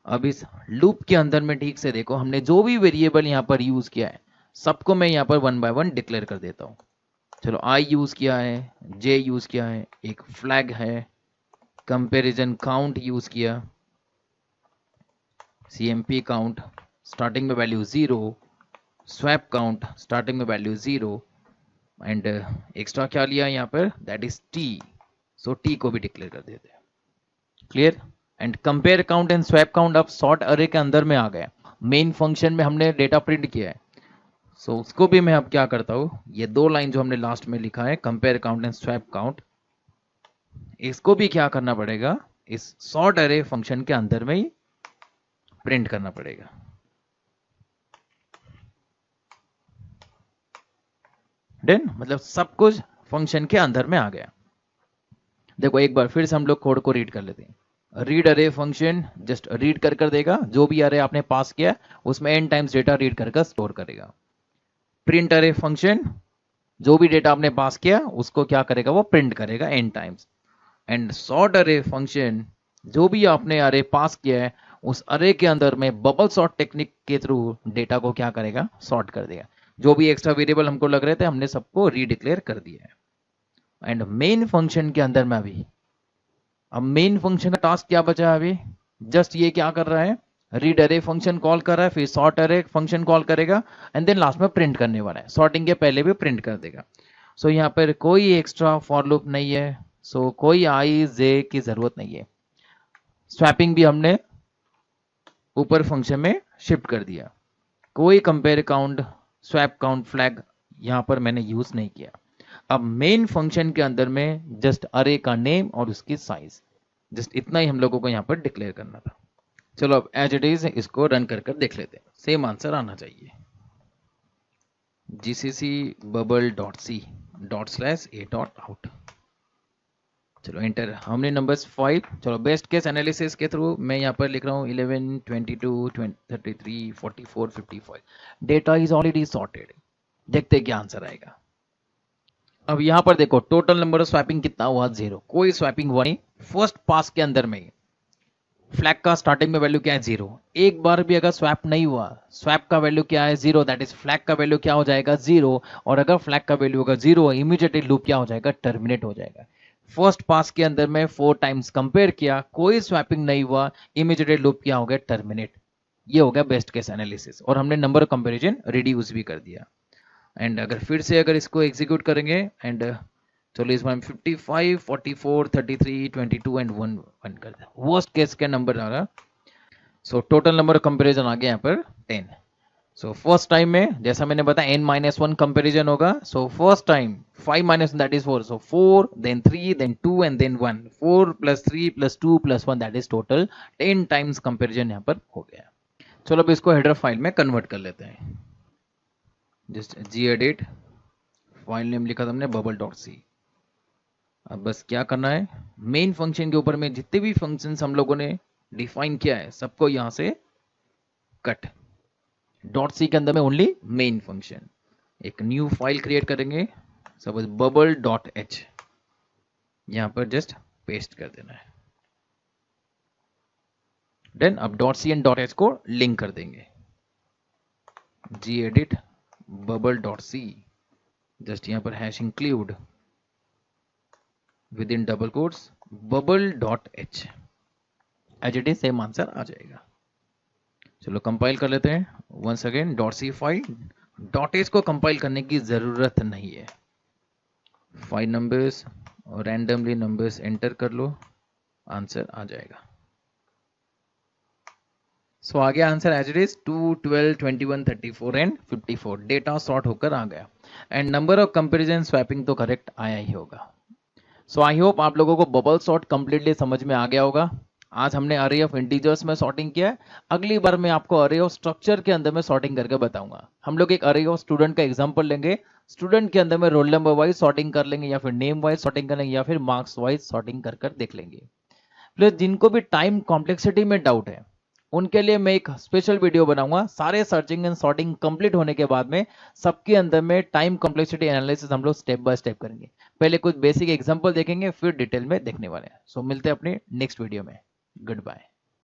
अब इस लूप के अंदर में ठीक से देखो, हमने जो भी वेरिएबल यहाँ पर यूज किया है सबको मैं यहाँ पर 1 बाय 1 डिक्लेयर कर देता हूँ। चलो आई यूज किया है, जे यूज किया है, एक फ्लैग है, कंपैरिजन काउंट यूज किया, CMP काउंट स्टार्टिंग में वैल्यू 0, स्वैप काउंट स्टार्टिंग में वैल्यू 0 एंड एक्स्ट्रा क्या लिया यहाँ पर, that is T, so T को भी डिक्लेयर कर देते हैं। Clear. And compare count and swap count अब सॉर्ट अरे के अंदर में आ गया, मेन फंक्शन में हमने डेटा प्रिंट किया है, सो उसको भी मैं अब क्या करता हूं, ये दो लाइन जो हमने लास्ट में लिखा है compare count and swap count, इसको भी क्या करना पड़ेगा, इस सॉर्ट अरे फंक्शन के अंदर में ही प्रिंट करना पड़ेगा। डन, मतलब सब कुछ फंक्शन के अंदर में आ गया। देखो एक बार फिर से हम लोग कोड को रीड कर लेते हैं। रीड अरे फंक्शन जस्ट रीड कर देगा, जो भी अरे आपने पास किया उसमें n टाइम्स डेटा रीड कर स्टोर करेगा। प्रिंट अरे फंक्शन जो भी डेटा आपने पास किया उसको क्या करेगा, वो प्रिंट करेगा n टाइम्स। एंड सॉर्ट अरे फंक्शन जो भी आपने अरे पास किया है उस अरे के अंदर में बबल सॉर्ट टेक्निक के थ्रू डेटा को क्या करेगा, सॉर्ट कर देगा। जो भी एक्स्ट्रा वेरिएबल हमको लग रहे थे हमने सबको रीडिक्लेयर कर दिया है। एंड मेन फंक्शन के अंदर में अभी, अब मेन फंक्शन का टास्क क्या बचा है अभी, जस्ट ये क्या कर रहा है, रीड अरे फंक्शन कॉल कर रहा है, फिर सॉर्ट अरे फंक्शन कॉल करेगा एंड देन लास्ट में प्रिंट करने वाला है। सॉर्टिंग के पहले भी प्रिंट कर देगा। सो यहाँ पर कोई एक्स्ट्रा फॉर लूप नहीं है, सो कोई आई जे की जरूरत नहीं है। स्वैपिंग भी हमने ऊपर फंक्शन में शिफ्ट कर दिया, कोई compare count swap count flag यहाँ पर मैंने यूज नहीं किया। अब मेन फंक्शन के अंदर में जस्ट अरे का नेम और उसकी साइज, जस्ट इतना ही हम लोगों को यहाँ पर डिक्लेयर करना था। चलो अब एज इट इज इसको रन कर देख लेते हैं, सेम आंसर आना चाहिए। gcc bubble.c/a.out। चलो एंटर, हमने नंबर्स 5। चलो बेस्ट केस एनालिसिस के थ्रू मैं यहाँ पर लिख रहा हूँ 11, 22, 33, 44, 55। डेटा इज ऑलरेडी सॉर्टेड, देखते क्या आंसर आएगा। अब यहाँ पर देखो टोटल नंबर ऑफ स्वैपिंग कितना हुआ, 0, कोई स्वैपिंग हुआ नहीं। फर्स्ट पास के अंदर में फ्लैग का स्टार्टिंग में वैल्यू क्या है, 0। एक बार भी अगर स्वैप नहीं हुआ, स्वैप का वैल्यू क्या है, 0, दैट इज फ्लैग का वैल्यू क्या हो जाएगा, 0। और अगर फ्लैग का वैल्यू अगर 0 इमीडिएटली लूप क्या हो जाएगा, टर्मिनेट हो जाएगा। फर्स्ट पास के अंदर में 4 टाइम्स कंपेयर किया, कोई स्वैपिंग नहीं हुआ, इमीडिएटली लूप क्या हो गया, टर्मिनेट। ये हो गया बेस्ट केस एनालिसिस, और हमने नंबर कंपेरिजन रिड्यूस भी कर दिया। एंड अगर फिर से अगर इसको एग्जीक्यूट करेंगे एंड चलो इसमें हम 55, 44, 33, 22 एंड 1 करते हैं। वर्स्ट केस का नंबर आ रहा। सो टोटल नंबर कंपेरिजन आ गया यहाँ पर 10। सो फर्स्ट टाइम में जैसा मैंने बताया n-1 कंपेरिजन होगा। So first time 5 - 1 that is 4, so 4 then 3 then 2 and then 1, 4 + 3 + 2 + 1 that is total 10 times comparison यहाँ पर हो गया। चलो अब इसको हेडर फाइल में कन्वर्ट कर लेते हैं। जस्ट gedit, फाइल नेम लिखा था हमने bubble.c। अब बस क्या करना है, मेन फंक्शन के ऊपर में जितने भी फंक्शंस हम लोगों ने डिफाइन किया है सबको यहां से कट। .c के अंदर में ओनली मेन फंक्शन। एक न्यू फाइल क्रिएट करेंगे, सपोज bubble.h, यहां पर जस्ट पेस्ट कर देना है। देन अब .c एंड .h को लिंक कर देंगे। gedit bubble.c, जस्ट यहां पर hash include within double quotes bubble.h, as it is same answer आ जाएगा। चलो कंपाइल कर लेते हैं once again. .c file, .h को कंपाइल करने की जरूरत नहीं है। 5 नंबर्स और रैंडमली नंबर्स एंटर कर लो, आंसर आ जाएगा। सो आ गया answer as it is 2, 12, 21, 34 and 54। Data sort होकर आ गया and number of comparison swapping तो करेक्ट आया ही होगा। सो आई होप आप लोगों को बबल सॉर्ट कंप्लीटली समझ में आ गया होगा। आज हमने अरे ऑफ इंटीजर्स में सॉर्टिंग किया है। अगली बार मैं आपको अरे ऑफ स्ट्रक्चर के अंदर में सॉर्टिंग करके बताऊंगा। हम लोग एक अरे ऑफ स्टूडेंट का एग्जांपल लेंगे, स्टूडेंट के अंदर में रोल नंबर वाइज सॉर्टिंग कर लेंगे या फिर नेम वाइज सॉर्टिंग कर लेंगे या फिर मार्क्स वाइज सॉर्टिंग कर कर देख लेंगे। प्लस जिनको भी टाइम कॉम्प्लेक्सिटी में डाउट है उनके लिए मैं एक स्पेशल वीडियो बनाऊंगा। सारे सर्चिंग एंड सॉर्टिंग कंप्लीट होने के बाद में सबके अंदर में टाइम कॉम्प्लेक्सिटी एनालिसिस हम लोग स्टेप बाय स्टेप करेंगे। पहले कुछ बेसिक एग्जांपल देखेंगे फिर डिटेल में देखने वाले हैं। सो मिलते हैं अपने नेक्स्ट वीडियो में। Good bye.